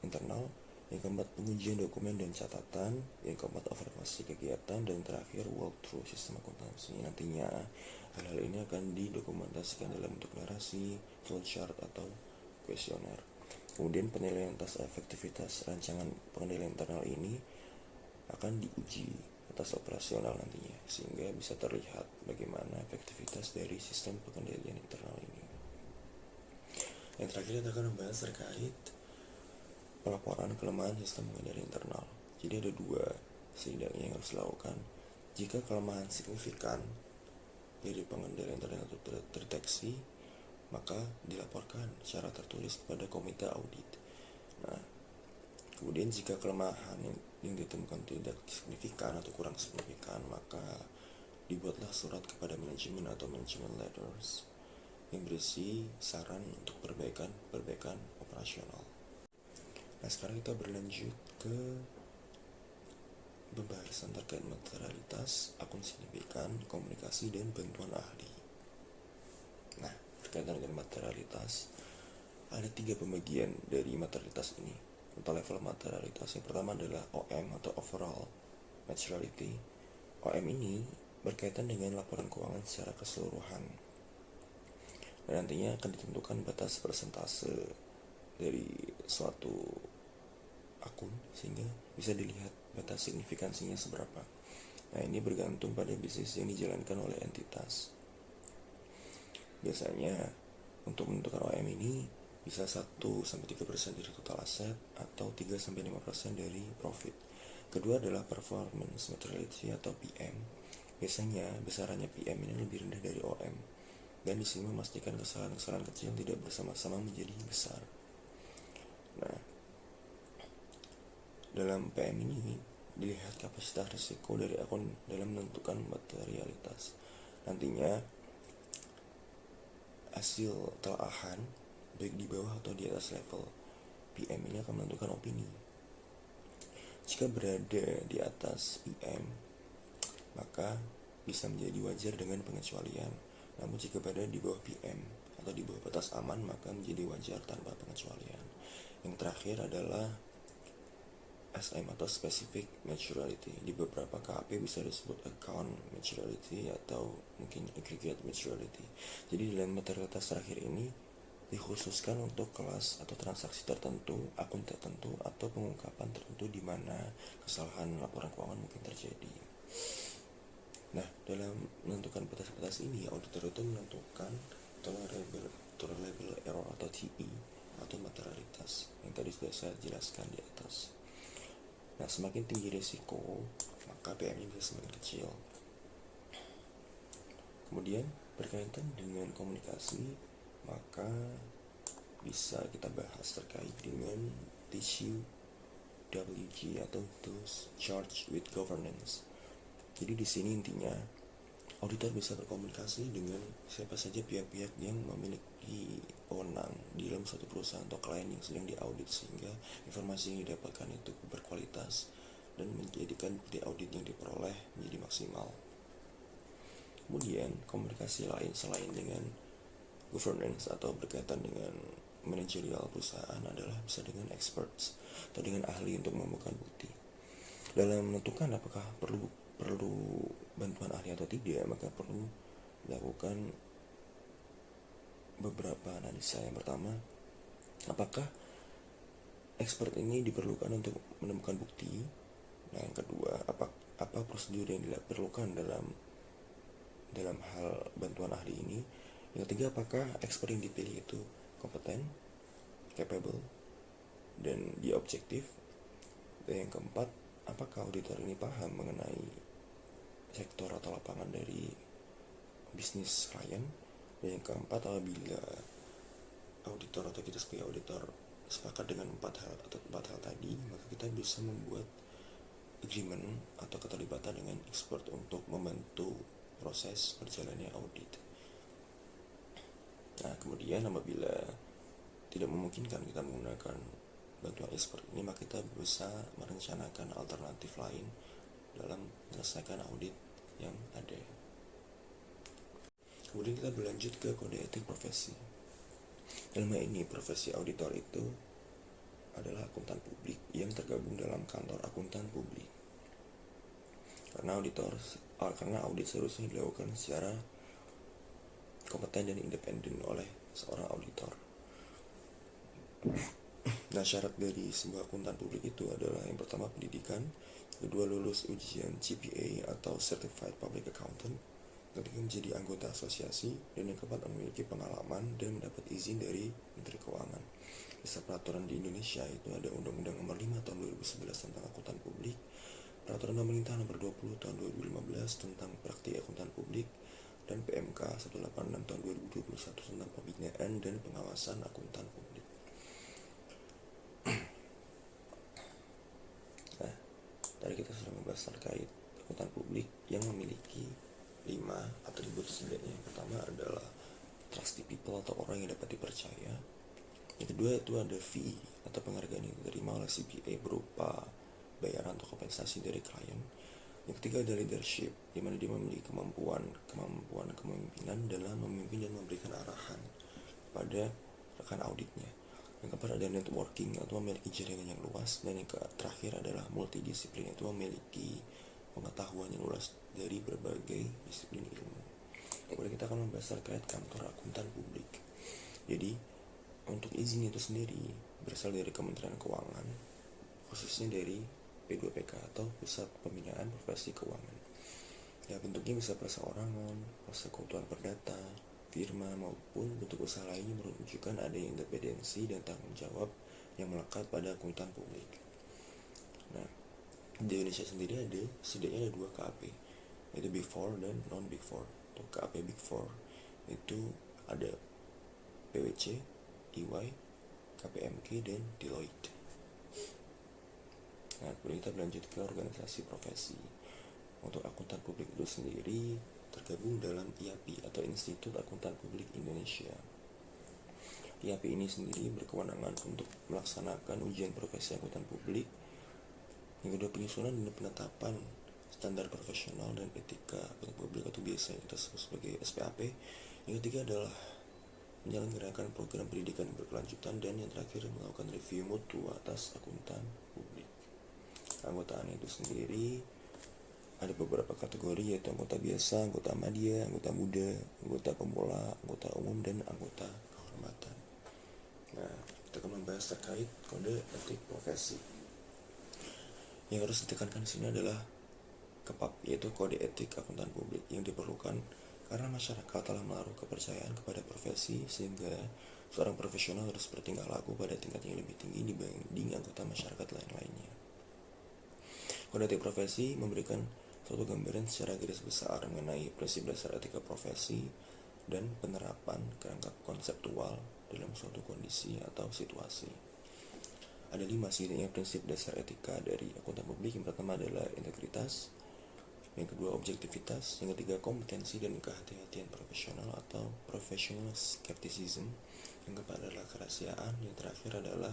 internal, yang keempat pengujian dokumen dan catatan, yang keempat observasi kegiatan, dan terakhir walkthrough sistem akuntansi. Nantinya hal-hal ini akan didokumentasikan dalam bentuk narasi, flowchart, atau kuesioner. Kemudian penilaian atas efektivitas rancangan pengendalian internal ini akan diuji atas operasional nantinya, sehingga bisa terlihat bagaimana efektivitas dari sistem pengendalian internal ini. Yang terakhir kita akan membahas terkait pelaporan kelemahan sistem pengendalian internal. Jadi ada 2 setidaknya yang harus dilakukan. Jika kelemahan signifikan dari pengendalian internal itu terdeteksi, maka dilaporkan secara tertulis kepada komite audit. Nah, kemudian jika kelemahan yang ditemukan tidak signifikan atau kurang signifikan, maka dibuatlah surat kepada manajemen atau management letters yang berisi saran untuk perbaikan operasional. Nah, sekarang kita berlanjut ke pembahasan terkait materialitas, akun signifikan, komunikasi, dan bantuan ahli. Nah, berkaitan dengan materialitas, ada 3 pembagian dari materialitas ini. Untuk level materialitas, yang pertama adalah OM atau overall materiality. OM ini berkaitan dengan laporan keuangan secara keseluruhan, dan nantinya akan ditentukan batas persentase dari suatu akun sehingga bisa dilihat batas signifikansinya seberapa. Nah, ini bergantung pada bisnis yang dijalankan oleh entitas. Biasanya untuk menentukan OM ini bisa 1-3% dari total aset atau 3-5% dari profit. Kedua adalah performance materiality atau PM. Biasanya besarannya PM ini lebih rendah dari OM, dan di sini memastikan kesalahan-kesalahan kecil tidak bersama-sama menjadi besar. Nah, dalam PM ini dilihat kapasitas risiko dari akun dalam menentukan materialitas. Nantinya hasil telaahan baik di bawah atau di atas level PM ini akan menentukan opini. Jika berada di atas PM, maka bisa menjadi wajar dengan pengecualian. Namun jika berada di bawah PM atau di bawah batas aman, maka menjadi wajar tanpa pengecualian. Yang terakhir adalah SM atau Specific Maturity. Di beberapa KAP bisa disebut Account Maturity atau mungkin Aggregate Maturity. Jadi dalam materialitas terakhir ini dikhususkan untuk kelas atau transaksi tertentu, akun tertentu, atau pengungkapan tertentu di mana kesalahan laporan keuangan mungkin terjadi. Nah, dalam menentukan batas-batas ini, auditor itu menentukan tolerable error atau TE atau materialitas yang tadi sudah saya jelaskan di atas. Nah, semakin tinggi risiko, maka PM-nya bisa semakin kecil. Kemudian berkaitan dengan komunikasi, maka bisa kita bahas terkait dengan TCWG atau Those Charged with Governance. Jadi di sini intinya auditor bisa berkomunikasi dengan siapa saja pihak-pihak yang memiliki wewenang di dalam suatu perusahaan atau klien yang sedang diaudit, sehingga informasi yang didapatkan itu berkualitas dan menjadikan bukti audit yang diperoleh menjadi maksimal. Kemudian komunikasi lain selain dengan governance atau berkaitan dengan manajerial perusahaan adalah bisa dengan experts atau dengan ahli untuk menemukan bukti. Dalam menentukan apakah perlu bantuan ahli atau tidak, maka perlu dilakukan beberapa analisa. Yang pertama, apakah expert ini diperlukan untuk menemukan bukti? Nah, yang kedua, apa prosedur yang diperlukan dalam hal bantuan ahli ini? Yang ketiga, apakah expert yang dipilih itu kompeten, capable, dan dia objektif? Dan yang keempat, apakah auditor ini paham mengenai sektor atau lapangan dari bisnis klien? Dan yang keempat, apabila auditor atau kita sebagai auditor sepakat dengan empat hal tadi, maka kita bisa membuat agreement atau keterlibatan dengan expert untuk membantu proses berjalannya audit. Nah, kemudian apabila tidak memungkinkan kita menggunakan bantuan expert ini, maka kita bisa merencanakan alternatif lain dalam menyelesaikan audit yang ada. Kemudian kita berlanjut ke kode etik profesi. Dalam hal ini, profesi auditor itu adalah akuntan publik yang tergabung dalam kantor akuntan publik. Karena audit seharusnya dilakukan secara kompeten dan independen oleh seorang auditor. Nah, syarat dari sebuah akuntan publik itu adalah yang pertama pendidikan, kedua lulus ujian CPA atau Certified Public Accountant, ketiga menjadi anggota asosiasi, dan yang keempat memiliki pengalaman dan mendapat izin dari Menteri Keuangan. Kisah peraturan di Indonesia itu ada Undang-Undang Nomor 5 Tahun 2011 tentang akuntan publik, Peraturan Pemerintah Nomor 20 Tahun 2015 tentang praktik akuntan publik, dan PMK 186 Tahun 2021 tentang pembinaan dan pengawasan akuntan publik. Nah, tadi kita sudah membahas terkait akuntan publik yang memiliki 5 atribut setidaknya. Yang pertama adalah trusty people atau orang yang dapat dipercaya. Yang kedua itu ada fee atau penghargaan yang diterima oleh CPA berupa bayaran atau kompensasi dari klien. Yang ketiga ada leadership, di mana dia memiliki kemampuan kepemimpinan dalam memimpin dan memberikan arahan pada rekan auditnya. Yang keempat ada networking atau memiliki jaringan yang luas, dan yang terakhir adalah multidisiplin, itu memiliki pengetahuan yang luas dari berbagai disiplin ilmu. Kemudian kita akan membahas terkait kantor akuntan publik. Jadi untuk izin itu sendiri berasal dari Kementerian Keuangan, khususnya dari P2PK atau Pusat Pembinaan Profesi Keuangan. Ya, bentuknya bisa perseorangan, proses keutuhan perdata, firma, maupun bentuk usaha lainnya menunjukkan ada independensi dan tanggung jawab yang melekat pada akuntan publik. Nah, di Indonesia sendiri setidaknya ada 2 KAP, yaitu Big Four dan non-Big Four. Untuk KAP Big Four itu ada PwC, EY, KPMG, dan Deloitte. Nah, kemudian kita berlanjut ke organisasi profesi. Untuk akuntan publik itu sendiri tergabung dalam IAPI atau Institut Akuntan Publik Indonesia. IAPI ini sendiri berkewenangan untuk melaksanakan ujian profesi akuntan publik. Yang kedua, penyusunan dan penetapan standar profesional dan etika akuntan publik atau biasa yang kita sebut sebagai SPAP. Yang ketiga adalah menyelenggarakan program pendidikan berkelanjutan, dan yang terakhir melakukan review mutu atas akuntan publik. Keanggotaan itu sendiri ada beberapa kategori, yaitu anggota biasa, anggota madya, anggota muda, anggota pemula, anggota umum, dan anggota kehormatan. Nah, kita akan membahas terkait kode etik profesi. Yang harus ditekankan di sini adalah KEPAP, yaitu kode etik akuntan publik, yang diperlukan karena masyarakat telah menaruh kepercayaan kepada profesi, sehingga seorang profesional harus bertingkah laku pada tingkat yang lebih tinggi dibanding anggota masyarakat lain-lainnya. Kode etik profesi memberikan suatu gambaran secara garis besar mengenai prinsip dasar etika profesi dan penerapan kerangka konseptual dalam suatu kondisi atau situasi. Ada 5 setidaknya prinsip dasar etika dari akuntan publik. Yang pertama adalah integritas, yang kedua objektivitas, yang ketiga kompetensi dan kehati-hatian profesional atau professional skepticism, yang keempat adalah kerahasiaan, yang terakhir adalah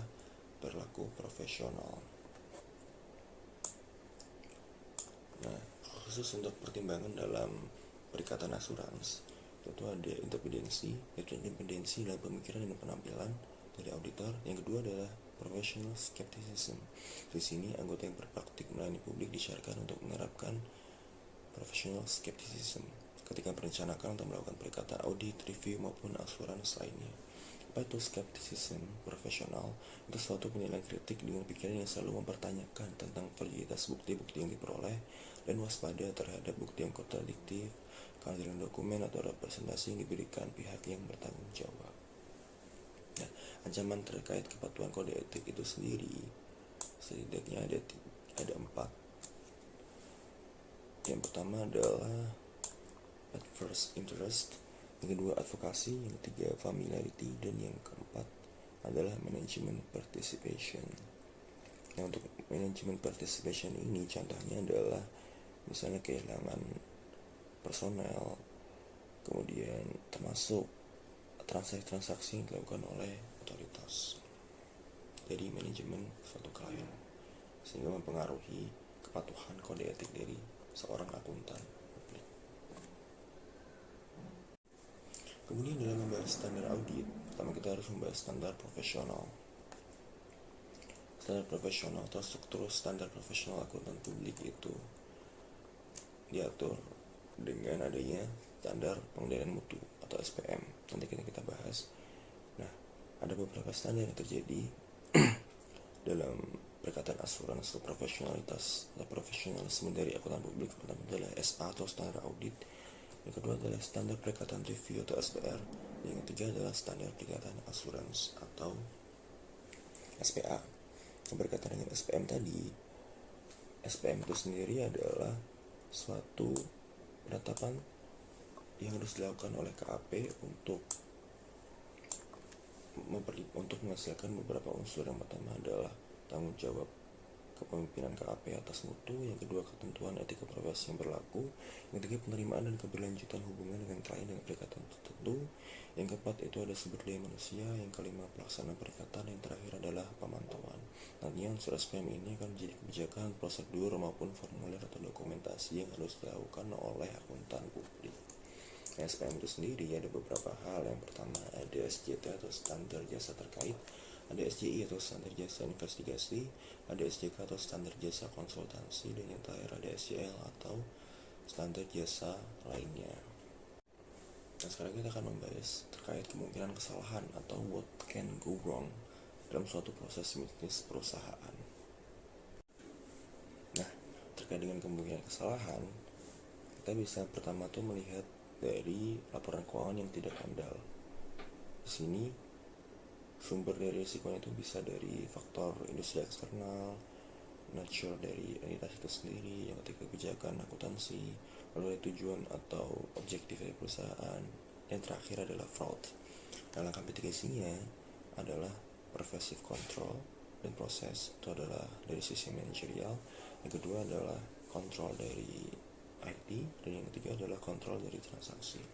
perilaku profesional. Nah, khusus untuk pertimbangan dalam perikatan asurans, itu ada independensi, yaitu independensi dalam pemikiran dan penampilan dari auditor. Yang kedua adalah professional skepticism. Di sini anggota yang berpraktik melayani publik disyaratkan untuk menerapkan professional skepticism ketika merencanakan untuk melakukan perikatan audit, review, maupun asurans lainnya. Apa itu skepticism profesional? Itu suatu penilaian kritik dengan pikiran yang selalu mempertanyakan tentang validitas bukti-bukti yang diperoleh dan waspada terhadap bukti yang kontradiktif, kehadiran dokumen atau representasi yang diberikan pihak yang bertanggung jawab. Nah, ancaman terkait kepatuhan kode etik itu sendiri setidaknya ada 4. Yang pertama adalah adverse interest, yang kedua advokasi, yang ketiga familiarity, dan yang keempat adalah management participation. Nah, untuk management participation ini contohnya adalah misalnya kehilangan personel, kemudian termasuk transaksi-transaksi yang dilakukan oleh otoritas dari manajemen suatu klien, sehingga mempengaruhi kepatuhan kode etik dari seorang akuntan publik. Kemudian dalam membahas standar audit, pertama kita harus membahas standar profesional. Standar profesional atau struktur standar profesional akuntan publik itu diatur dengan adanya standar pengendalian mutu atau SPM. Nanti kita bahas. Nah, ada beberapa standar yang terjadi dalam perikatan asuransi atau profesionalitas atau profesionalisme dari akuntan publik. Pertama adalah SA atau standar audit, yang kedua adalah standar perikatan review atau SPR, yang ketiga adalah standar perikatan asuransi atau SPA. Yang berkaitan dengan SPM tadi, SPM itu sendiri adalah suatu penetapan yang harus dilakukan oleh KAP untuk menghasilkan beberapa unsur. Yang pertama adalah tanggung jawab kepemimpinan KAP atas mutu, yang kedua ketentuan etika profesi yang berlaku, yang ketiga penerimaan dan keberlanjutan hubungan dengan klien dengan perikatan tertentu, yang keempat itu ada sumber daya manusia, yang kelima pelaksanaan perikatan, yang terakhir adalah pemantauan. Nantinya unsur SPM ini akan menjadi kebijakan, prosedur maupun formulir atau dokumentasi yang harus dilakukan oleh akuntan publik. SPM itu sendiri ada beberapa hal. Yang pertama ada SJT atau standar jasa terkait, ada SJI atau standar jasa investigasi, ada SJK atau standar jasa konsultansi, dan yang terakhir ada SJL atau standar jasa lainnya. Nah, sekarang kita akan membahas terkait kemungkinan kesalahan atau what can go wrong dalam suatu proses bisnis perusahaan. Nah, terkait dengan kemungkinan kesalahan, kita bisa pertama tuh melihat dari laporan keuangan yang tidak handal. Di sini sumber dari risikonya itu bisa dari faktor industri eksternal, nature dari entitas itu sendiri, yang ketiga kebijakan akuntansi, lalu ada tujuan atau objektif dari perusahaan, yang terakhir adalah fraud. Nah, langkah mitigasinya adalah pervasive control dan proses, itu adalah dari sisi manajerial, yang kedua adalah kontrol dari IT, dan yang ketiga adalah kontrol dari transaksi.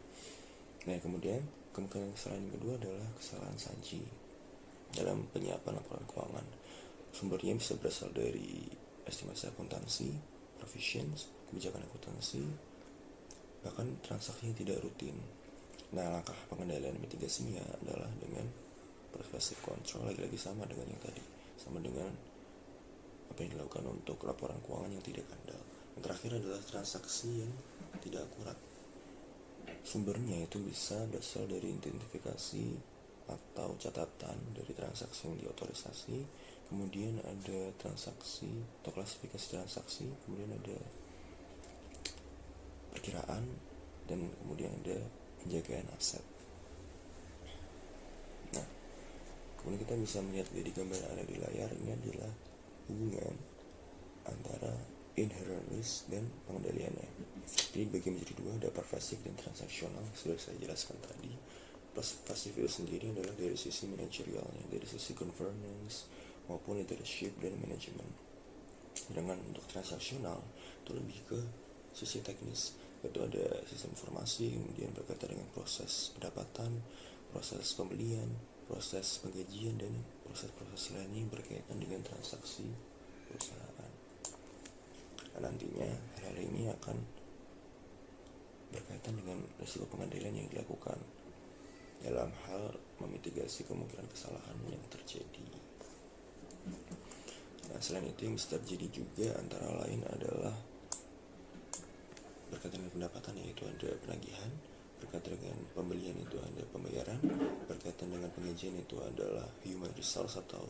Nah, kemudian kemungkinan kesalahan yang kedua adalah kesalahan saji dalam penyiapan laporan keuangan. Sumbernya bisa berasal dari estimasi akuntansi, provisions, kebijakan akuntansi, bahkan transaksi yang tidak rutin. Nah, langkah pengendalian mitigasinya adalah dengan pervasive control, lagi-lagi sama dengan yang tadi, sama dengan apa yang dilakukan untuk laporan keuangan yang tidak handal. Yang terakhir adalah transaksi yang tidak akurat. Sumbernya itu bisa berasal dari identifikasi atau catatan dari transaksi yang diotorisasi, kemudian ada transaksi atau klasifikasi transaksi, kemudian ada perkiraan, dan kemudian ada penjagaan aset. Nah, kemudian kita bisa melihat dari gambar yang ada di layar, ini adalah hubungan antara inherent risk dan pengendaliannya. Jadi dibagi menjadi dua, ada pervasive dan transaksional. Sudah saya jelaskan tadi. Pervasive itu sendiri adalah dari sisi manajerialnya, dari sisi governance maupun leadership dan manajemen. Sedangkan untuk transaksional itu lebih ke sisi teknis, yaitu ada sistem informasi, kemudian berkaitan dengan proses pendapatan, proses pembelian, proses penggajian, dan proses-proses lainnya yang berkaitan dengan transaksi perusahaan. Nah, nantinya hal ini akan berkaitan dengan risiko pengendalian yang dilakukan dalam hal memitigasi kemungkinan kesalahan yang terjadi. Nah, selain itu yang bisa terjadi juga antara lain adalah berkaitan dengan pendapatan, yaitu ada penagihan, berkaitan dengan pembelian itu ada pembayaran, berkaitan dengan penggajian itu adalah human resource atau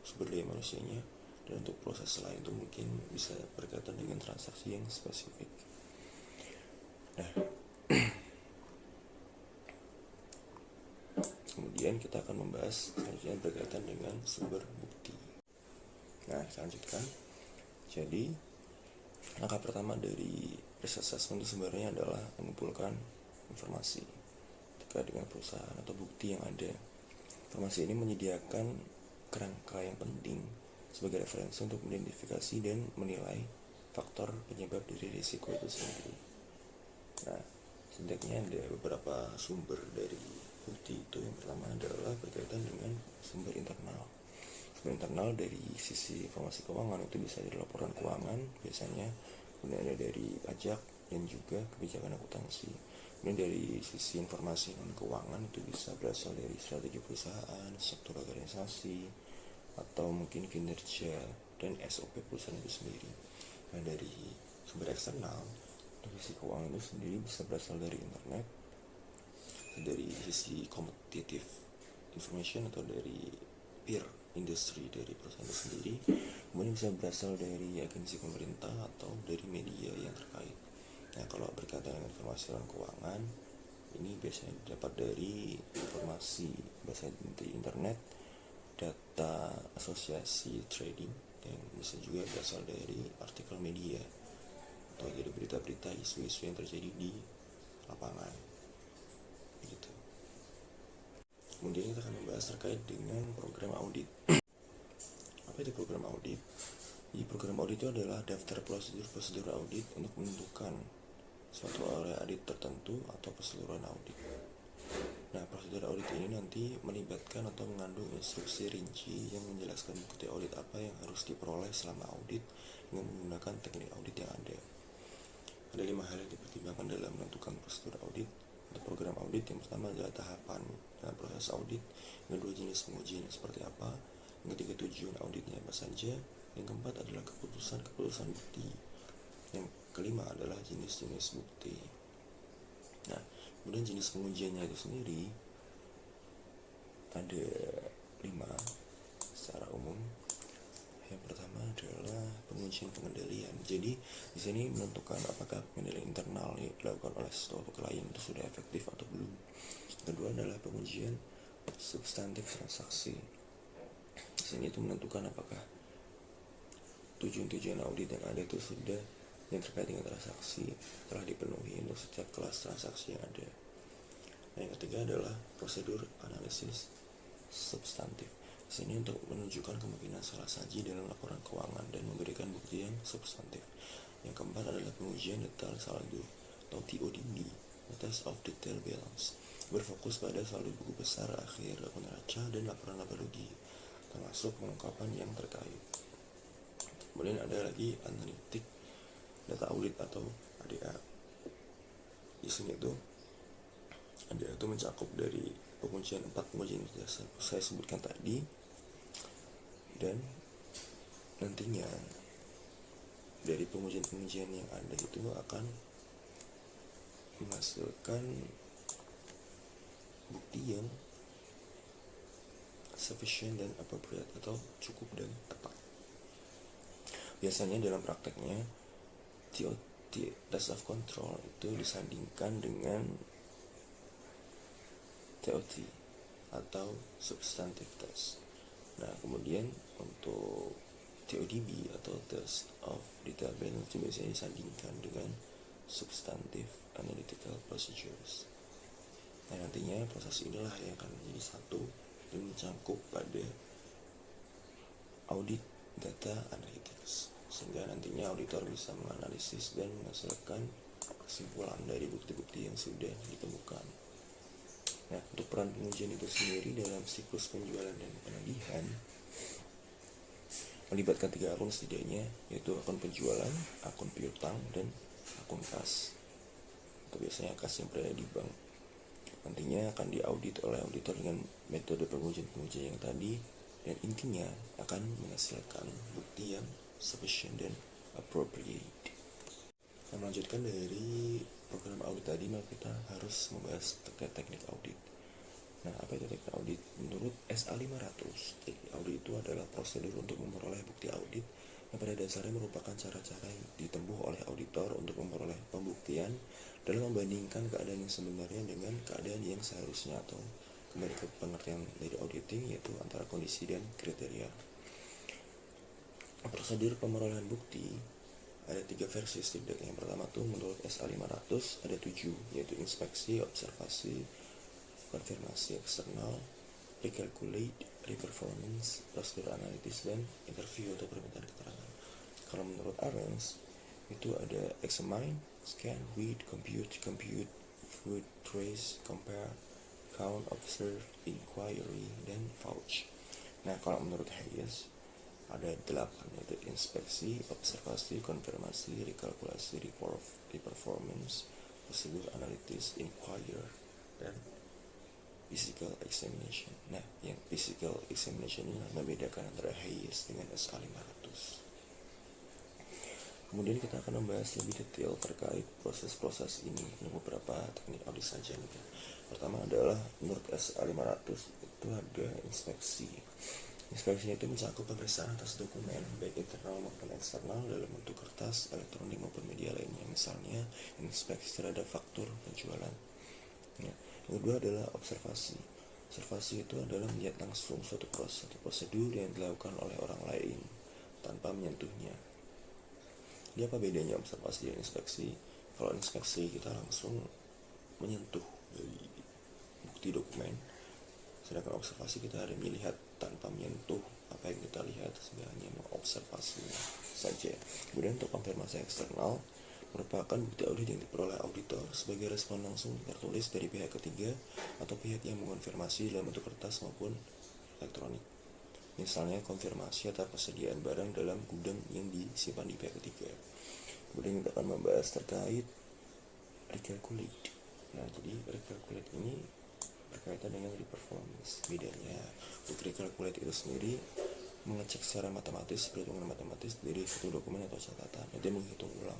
sumber daya manusianya, dan untuk proses lain itu mungkin bisa berkaitan dengan transaksi yang spesifik. Nah, kemudian kita akan membahas selanjutnya berkaitan dengan sumber bukti. Nah, kita lanjutkan. Jadi, langkah pertama dari risk assessment itu sebenarnya adalah mengumpulkan informasi terkait dengan perusahaan atau bukti yang ada. Informasi ini menyediakan kerangka yang penting sebagai referensi untuk mengidentifikasi dan menilai faktor penyebab dari risiko itu sendiri. Nah, setidaknya ada beberapa sumber dari bukti itu. Yang pertama adalah berkaitan dengan sumber internal. Sumber internal dari sisi informasi keuangan itu bisa dari laporan keuangan biasanya, kemudian ada dari pajak dan juga kebijakan akuntansi. Kemudian dari sisi informasi non keuangan itu bisa berasal dari strategi perusahaan, struktur organisasi, atau mungkin kinerja dan SOP perusahaan itu sendiri. Nah, dari sumber eksternal, dari sisi keuangan itu sendiri bisa berasal dari internet, dari sisi competitive information atau dari peer industri dari perusahaan itu sendiri, kemudian bisa berasal dari agensi pemerintah atau dari media yang terkait. Nah, kalau berkaitan dengan informasi non keuangan, ini biasanya dapat dari informasi berasal dari internet, data asosiasi trading, dan bisa juga berasal dari artikel media atau dari berita-berita isu-isu yang terjadi di lapangan gitu. Kemudian kita akan membahas terkait dengan program audit. Apa itu program audit? Jadi program audit itu adalah daftar prosedur audit untuk menentukan suatu area audit tertentu atau keseluruhan audit. Nah, prosedur audit ini nanti melibatkan atau mengandung instruksi rinci yang menjelaskan bukti audit apa yang harus diperoleh selama audit dengan menggunakan teknik audit yang ada. Ada 5 hal yang dipertimbangkan dalam menentukan prosedur audit. Untuk program audit, yang pertama adalah tahapan dalam proses audit, yang kedua jenis pengujian seperti apa, yang ketiga tujuan auditnya apa saja, yang keempat adalah keputusan bukti, yang kelima adalah jenis-jenis bukti. Nah, kemudian jenis pengujiannya itu sendiri ada 5 secara umum. Yang pertama adalah pengujian pengendalian. Jadi di sini menentukan apakah pengendalian internal yang dilakukan oleh suatu klien itu sudah efektif atau belum. Yang kedua adalah pengujian substantif transaksi. Di sini itu menentukan apakah tujuan-tujuan audit yang ada itu sudah yang terkait dengan transaksi telah dipenuhi untuk setiap kelas transaksi yang ada. Nah, yang ketiga adalah prosedur analisis substantif. Di sini untuk menunjukkan kemungkinan salah saji dalam laporan keuangan dan memberikan bukti yang substantif. Yang keempat adalah pengujian detail saldo atau TODB, Test of Detail Balance, berfokus pada saldo buku besar akhir, akun neraca, dan laporan laba rugi, termasuk pengungkapan yang terkait. Kemudian ada lagi analitik data audit atau ADA. Di sini itu ADA itu mencakup dari pengujian 4 pengujian yang saya sebutkan tadi, dan nantinya dari pengujian-pengujian yang ada itu akan menghasilkan bukti yang sufficient dan appropriate atau cukup dan tepat. Biasanya dalam prakteknya TOT, test of control, itu disandingkan dengan TOT atau substantive test. Nah, kemudian untuk TODB atau test of detail balance itu biasanya disandingkan dengan substantive analytical procedures. Nah, nantinya proses inilah yang akan menjadi satu dan mencakup pada audit data analytics, sehingga nantinya auditor bisa menganalisis dan menghasilkan kesimpulan dari bukti-bukti yang sudah ditemukan. Nah, untuk peran pengujian itu sendiri dalam siklus penjualan dan penagihan melibatkan 3 akun setidaknya, yaitu akun penjualan, akun piutang, dan akun kas. Itu biasanya kas yang berada di bank. Nantinya akan diaudit oleh auditor dengan metode pengujian-pengujian yang tadi, dan intinya akan menghasilkan bukti yang sufficient dan appropriate. Nah, melanjutkan dari program audit tadi, maka kita harus membahas terkait teknik audit. Nah, apa itu teknik audit? Menurut SA500, teknik audit itu adalah prosedur untuk memperoleh bukti audit yang pada dasarnya merupakan cara-cara yang ditempuh oleh auditor untuk memperoleh pembuktian dalam membandingkan keadaan yang sebenarnya dengan keadaan yang seharusnya, atau kembali ke pengertian dari auditing, yaitu antara kondisi dan kriteria. Prosedur pemerolehan bukti ada 3 versi setidaknya. Yang pertama tuh menurut SA500 ada 7, yaitu inspeksi, observasi, konfirmasi eksternal, recalculate, reperformance, prosedur analitis, dan interview atau permintaan keterangan. Kalau menurut ARENS itu ada examine, scan, read, compute, fruit, trace, compare, count, observe, inquiry, dan vouch. Nah, kalau menurut Hayes ada 8, yaitu inspeksi, observasi, konfirmasi, rekalkulasi, reperformance, prosedur analitis, inquire, dan physical examination. Nah, yang physical examination ini membedakan antara Hayes dengan SA500. Kemudian kita akan membahas lebih detail terkait proses-proses ini dengan beberapa teknik audit saja nih. Pertama adalah menurut SA500 itu ada inspeksi. Inspeksinya itu mencakup pemeriksaan atas dokumen baik internal maupun eksternal dalam bentuk kertas, elektronik maupun media lainnya. Misalnya inspeksi terhadap faktur penjualan. Ya. Yang kedua adalah observasi. Observasi itu adalah melihat langsung suatu prosedur yang dilakukan oleh orang lain tanpa menyentuhnya. Ini apa bedanya observasi dan inspeksi? Kalau inspeksi kita langsung menyentuh dari bukti dokumen, sedangkan observasi kita hanya melihat tanpa menyentuh apa yang kita lihat, sehingga hanya mengobservasi saja. Kemudian untuk konfirmasi eksternal merupakan bukti audit yang diperoleh auditor sebagai respon langsung tertulis dari pihak ketiga atau pihak yang mengonfirmasi dalam bentuk kertas maupun elektronik. Misalnya konfirmasi atas persediaan barang dalam gudang yang disimpan di pihak ketiga. Kemudian kita akan membahas terkait recalculate. Nah, jadi recalculate ini berkaitan dengan reperformance. Bedanya untuk recalculate itu sendiri mengecek secara matematis, perhitungan matematis dari satu dokumen atau catatan, itu menghitung ulang.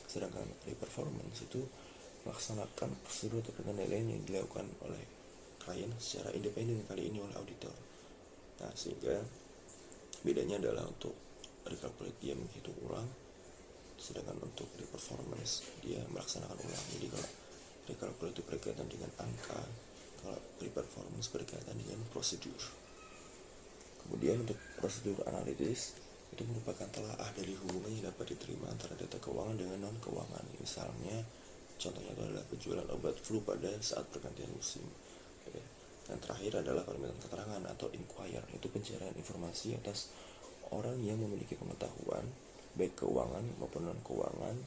Sedangkan reperformance itu melaksanakan prosedur atau penilaian yang dilakukan oleh klien secara independen, kali ini oleh auditor. Nah, sehingga bedanya adalah untuk recalculate dia menghitung ulang, sedangkan untuk reperformance dia melaksanakan ulang. Jadi kalau recalculate itu berkaitan dengan angka, kalau reperformance berkaitan dengan prosedur. Kemudian untuk prosedur analitis itu merupakan telaah dari hubungan yang dapat diterima antara data keuangan dengan non keuangan. Misalnya contohnya itu adalah penjualan obat flu pada saat pergantian musim. Dan terakhir adalah permintaan keterangan atau inquire, itu pencarian informasi atas orang yang memiliki pengetahuan baik keuangan maupun non keuangan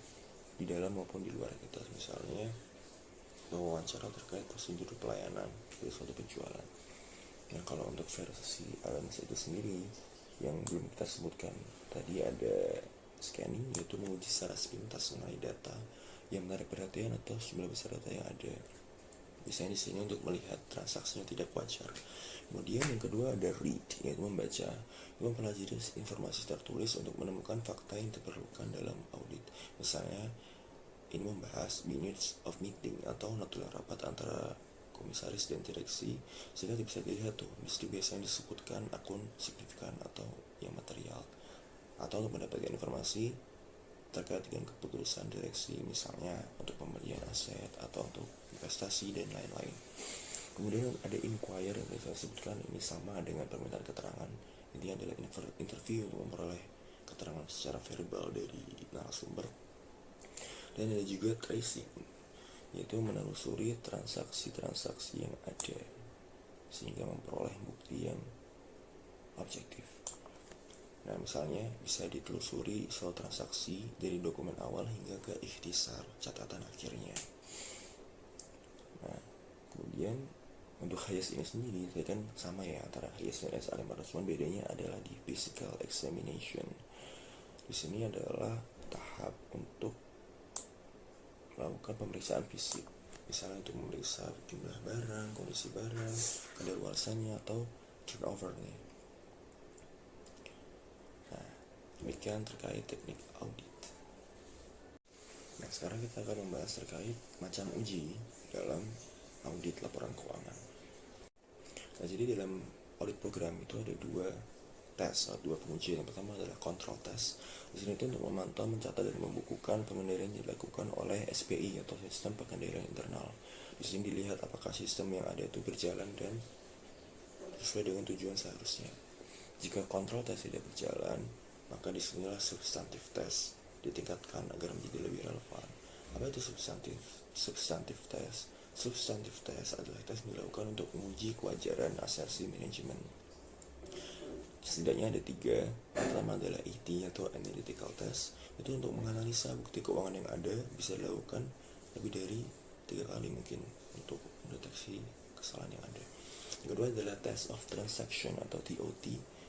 di dalam maupun di luar kita. Misalnya wawancara terkait prosedur pelayanan dari suatu penjualan. Nah, kalau untuk versi ARENS itu sendiri yang belum kita sebutkan tadi ada scanning, yaitu menguji secara sepintas mengenai data yang menarik perhatian atau jumlah besar data yang ada. Misalnya di sini untuk melihat transaksi yang tidak wajar. Kemudian yang kedua ada read, yaitu membaca, mempelajari informasi tertulis untuk menemukan fakta yang diperlukan dalam audit. Misalnya ini membahas minutes of meeting atau notulen rapat antara komisaris dan direksi, sehingga bisa dilihat tuh mesti biasanya disebutkan akun signifikan atau yang material, atau untuk mendapatkan informasi terkait dengan keputusan direksi, misalnya untuk pembelian aset atau untuk investasi dan lain-lain. Kemudian ada inquire yang saya sebutkan, ini sama dengan permintaan keterangan. Intinya adalah interview untuk memperoleh keterangan secara verbal dari narasumber. Dan ada juga tracing, yaitu menelusuri transaksi-transaksi yang ada sehingga memperoleh bukti yang objektif. Nah, misalnya bisa ditelusuri soal transaksi dari dokumen awal hingga ke ikhtisar catatan akhirnya. Nah, kemudian untuk HIAS ini sendiri, saya kan sama ya antara HIAS dan SRM, cuman bedanya adalah di physical examination. Di sini adalah tahap untuk melakukan pemeriksaan fisik, misalnya untuk memeriksa jumlah barang, kondisi barang, kadaluarsanya atau turnover-nya. Nah, demikian terkait teknik audit. Nah, sekarang kita akan membahas terkait macam uji dalam audit laporan keuangan. Nah, jadi dalam audit program itu ada dua tes atau dua pengujian. Yang pertama adalah control test. Di sini itu untuk memantau, mencatat dan membukukan pengendalian yang dilakukan oleh SPI atau sistem pengendalian internal. Di sini dilihat apakah sistem yang ada itu berjalan dan sesuai dengan tujuan seharusnya. Jika control test tidak berjalan, maka disinilah substantive test ditingkatkan agar menjadi lebih relevan. Apa itu substantive test? Substantive test adalah tes yang dilakukan untuk menguji kewajaran asersi manajemen. Setidaknya ada 3. Pertama adalah AT atau analytical test. Itu untuk menganalisa bukti keuangan yang ada, bisa dilakukan lebih dari 3 kali mungkin untuk mendeteksi kesalahan yang ada. Yang kedua adalah test of transaction atau TOT.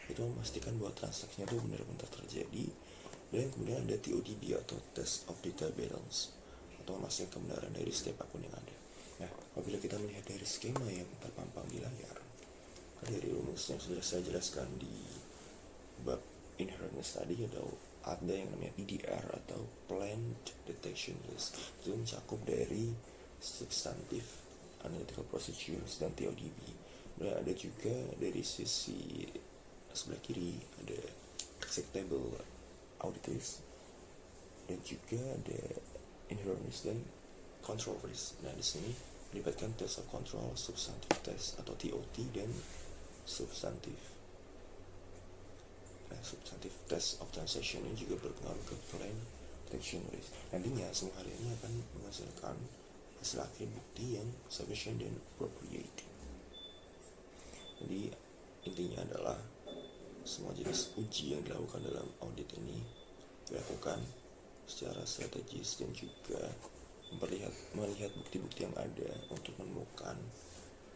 Itu memastikan bahwa transaksinya itu benar-benar terjadi. Dan kemudian ada TODB atau test of data balance, atau memastikan kebenaran dari setiap akun yang ada. Nah, apabila kita melihat dari skema yang terpampang di layar, dari rumus yang sudah saya jelaskan di bab inheritance tadi, ada yang namanya PDR atau Planned Detection List. Itu mencakup dari substantive analytical procedures dan TODB. Dan ada juga dari sisi sebelah kiri ada acceptable auditors, dan juga ada inheritance dan control risk. Nah, di sini melibatkan test of control, substantive test atau TOT, dan substantive test of transaction ini juga berpengaruh ke plan detection risk. Nantinya semua hal ini akan menghasilkan hasil akhir bukti yang sufficient dan appropriate. Jadi intinya adalah semua jenis uji yang dilakukan dalam audit ini dilakukan secara strategis dan juga melihat bukti-bukti yang ada untuk menemukan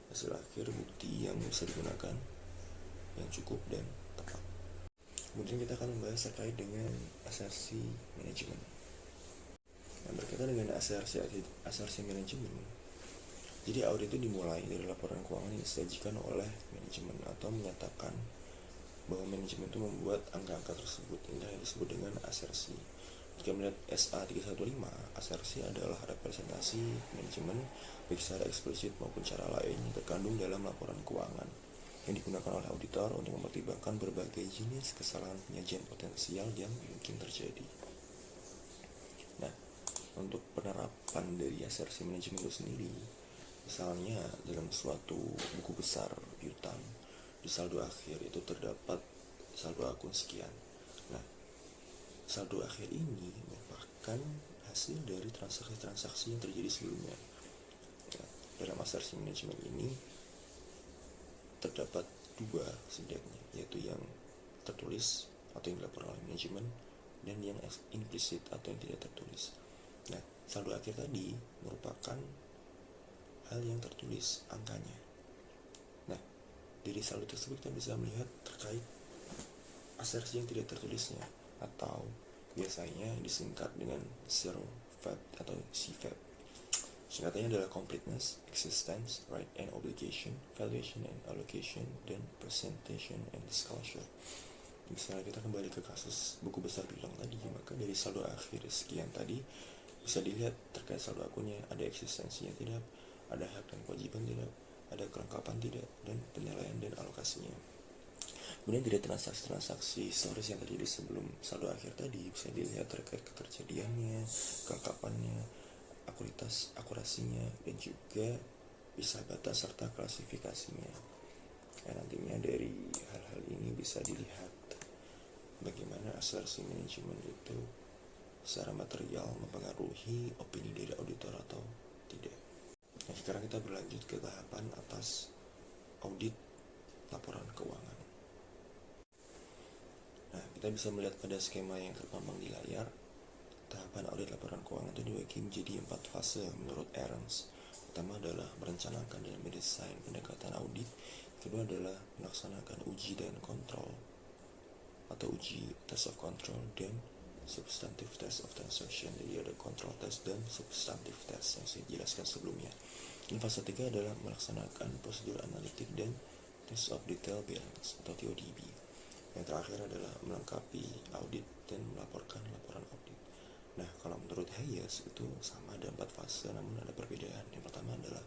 hasil akhir bukti yang bisa digunakan yang cukup dan tepat. Kemudian kita akan membahas terkait dengan asersi manajemen. Nah, berkaitan dengan asersi manajemen, jadi audit itu dimulai dari laporan keuangan yang disajikan oleh manajemen atau menyatakan bahwa manajemen itu membuat angka-angka tersebut, ini yang disebut dengan asersi. Jika melihat SA 315, asersi adalah representasi manajemen baik secara eksplisit maupun cara lain yang terkandung dalam laporan keuangan yang digunakan oleh auditor untuk mempertimbangkan berbagai jenis kesalahan penyajian potensial yang mungkin terjadi. Nah, untuk penerapan dari asersi manajemen itu sendiri, misalnya dalam suatu buku besar piutang, di saldo akhir itu terdapat saldo akun sekian. Nah, saldo akhir ini merupakan hasil dari transaksi-transaksi yang terjadi sebelumnya. Nah, dalam asersi manajemen ini terdapat 2 setidaknya, yaitu yang tertulis atau yang dilaporkan oleh manajemen dan yang implisit atau yang tidak tertulis. Nah, saldo akhir tadi merupakan hal yang tertulis angkanya. Nah, dari saldo tersebut kita bisa melihat terkait asersi yang tidak tertulisnya, atau biasanya disingkat dengan zero FAB atau CFAB, Singkatannya adalah completeness, existence, right and obligation, valuation and allocation, dan presentation and disclosure. Misalnya kita kembali ke kasus buku besar bilang tadi, maka dari saldo akhir sekian tadi bisa dilihat terkait saldo akunnya, ada eksistensinya tidak, ada hak dan kewajiban tidak, ada kelengkapan tidak, dan penilaian dan alokasinya. Kemudian dari transaksi-transaksi historis yang terjadi sebelum saldo akhir tadi bisa dilihat terkait keterjadiannya, kelengkapannya, akurasinya, dan juga bisa batas serta klasifikasinya. Nantinya dari hal-hal ini bisa dilihat bagaimana asersi manajemen itu secara material mempengaruhi opini dari auditor atau tidak. Nah, sekarang kita berlanjut ke tahapan atas audit laporan keuangan. Nah, kita bisa melihat pada skema yang terpampang di layar. Tahapan audit laporan keuangan itu dibagi menjadi 4 fase menurut Ahrens. Pertama adalah merencanakan dan mendesain pendekatan audit. Kedua adalah melaksanakan uji dan kontrol atau uji test of control dan substantive test of transaction. Jadi ada control test dan substantive test yang saya jelaskan sebelumnya. Dan fase 3 adalah melaksanakan prosedur analitik dan test of detail balance atau TODB. Yang terakhir adalah melengkapi audit dan melaporkan laporan audit. Nah, kalau menurut Hayes itu sama, ada 4 fase namun ada perbedaan. Yang pertama adalah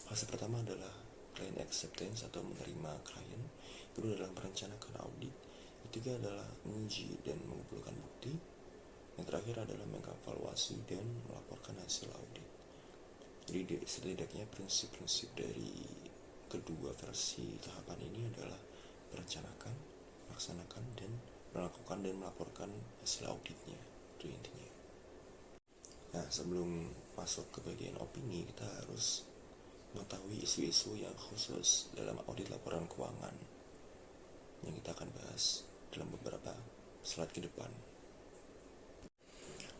fase pertama adalah client acceptance atau menerima klien. Kedua adalah merencanakan audit. Ketiga adalah menguji dan mengumpulkan bukti. Yang terakhir adalah mengevaluasi dan melaporkan hasil audit. Jadi setidaknya prinsip-prinsip dari kedua versi tahapan ini adalah merencanakan, melaksanakan, dan melakukan dan melaporkan hasil auditnya. Itu intinya. Nah, sebelum masuk ke bagian opini, kita harus mengetahui isu-isu yang khusus dalam audit laporan keuangan yang kita akan bahas dalam beberapa slide ke depan.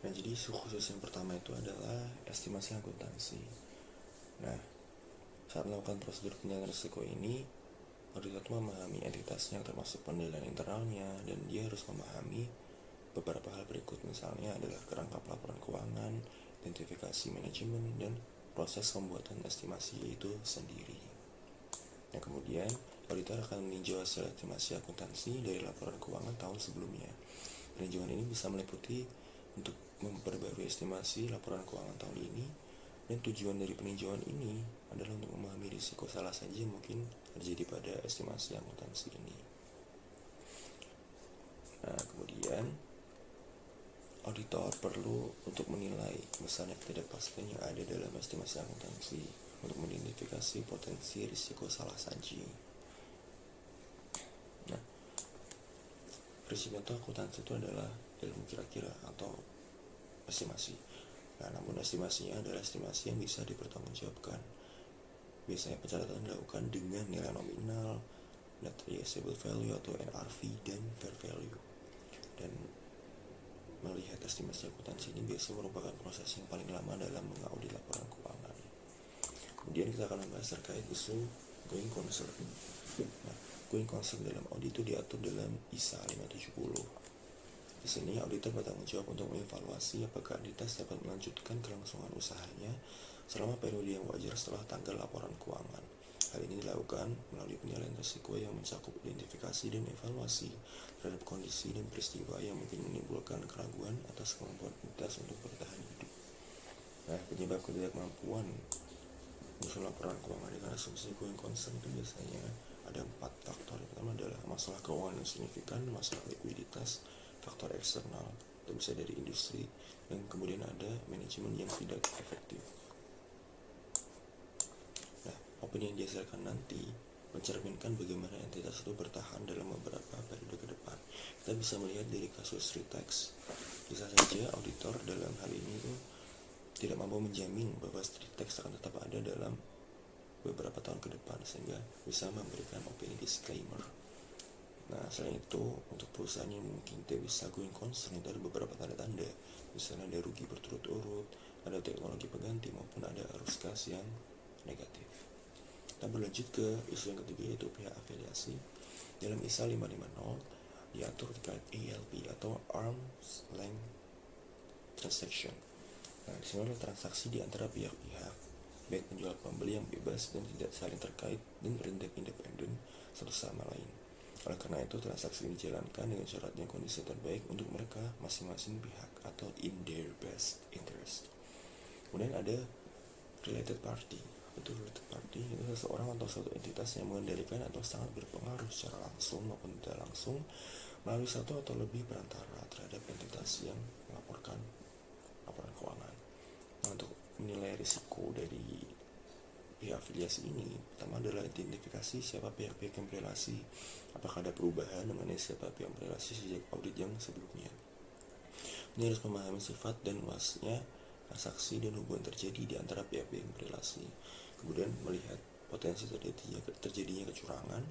Nah, jadi isu khusus yang pertama itu adalah estimasi akuntansi. Nah, saat melakukan prosedur penilaian risiko ini, auditor itu memahami entitasnya termasuk penilaian internalnya, dan dia harus memahami beberapa hal berikut, misalnya adalah kerangka laporan keuangan, identifikasi manajemen, dan proses pembuatan estimasi itu sendiri. Nah, kemudian auditor akan meninjau hasil estimasi akuntansi dari laporan keuangan tahun sebelumnya. Peninjauan ini bisa meliputi untuk memperbarui estimasi laporan keuangan tahun ini, dan tujuan dari peninjauan ini adalah untuk memahami risiko salah saja yang mungkin terjadi pada estimasi akuntansi ini. Nah, kemudian auditor perlu untuk menilai misalnya ketidakpastian yang ada dalam estimasi akuntansi untuk mengidentifikasi potensi risiko salah saji. Nah, prinsip itu akuntansi itu adalah ilmu kira-kira atau estimasi. Nah, namun estimasinya adalah estimasi yang bisa dipertanggungjawabkan. Biasanya pencatatan dilakukan dengan nilai nominal, net realizable value atau NRV, dan fair value. Dan melihat estimasi akuntansi ini biasanya merupakan proses yang paling lama dalam mengaudit laporan keuangan. Kemudian kita akan membahas terkait isu going concern. Nah, going concern dalam audit itu diatur dalam ISA 570. Di sini auditor bertanggung jawab untuk mengevaluasi apakah entitas dapat melanjutkan kelangsungan usahanya selama periode yang wajar setelah tanggal laporan keuangan. Hal ini dilakukan melalui penilaian risiko yang mencakup identifikasi dan evaluasi terhadap kondisi dan peristiwa yang mungkin menimbulkan keraguan atas kemampuan entitas untuk bertahan hidup. Nah, penyebab ketidakmampuan menyusun laporan keuangan dengan asumsi going concern itu biasanya ada 4 faktor. Yang pertama adalah masalah keuangan yang signifikan, masalah likuiditas, faktor eksternal, itu bisa dari industri, dan kemudian ada manajemen yang tidak efektif. Nah, opini yang dihasilkan nanti mencerminkan bagaimana entitas itu bertahan dalam beberapa periode ke depan. Kita bisa melihat dari kasus Stritex, bisa saja auditor dalam hal ini itu tidak mampu menjamin bahwa Stritex akan tetap ada dalam beberapa tahun ke depan, sehingga bisa memberikan opini disclaimer. Nah, selain itu, untuk perusahaan yang mungkin tidak bisa going concern, itu ada beberapa tanda-tanda. Misalnya ada rugi berturut-urut, ada teknologi pengganti, maupun ada arus kas yang negatif. Kita berlanjut ke isu yang ketiga, yaitu pihak afiliasi. Dalam ISA 550 diatur terkait ALP atau Arm's Length Transaction. Nah, di sini adalah transaksi di antara pihak-pihak, baik penjual pembeli yang bebas dan tidak saling terkait dan bertindak independen satu sama lain. Oleh karena itu, transaksi ini dijalankan dengan syarat dan kondisi terbaik untuk mereka masing-masing pihak atau in their best interest. Kemudian ada related party. Itu related party itu seseorang atau suatu entitas yang mengendalikan atau sangat berpengaruh secara langsung maupun tidak langsung melalui satu atau lebih perantara terhadap entitas yang melaporkan laporan keuangan. Nah, untuk menilai risiko dari pihak afiliasi ini, pertama adalah identifikasi siapa pihak-pihak yang berrelasi, apakah ada perubahan mengenai siapa pihak yang berrelasi sejak audit yang sebelumnya. Ini harus memahami sifat dan luasnya transaksi dan hubungan terjadi di antara pihak-pihak yang berrelasi. Kemudian melihat potensi terjadinya kecurangan.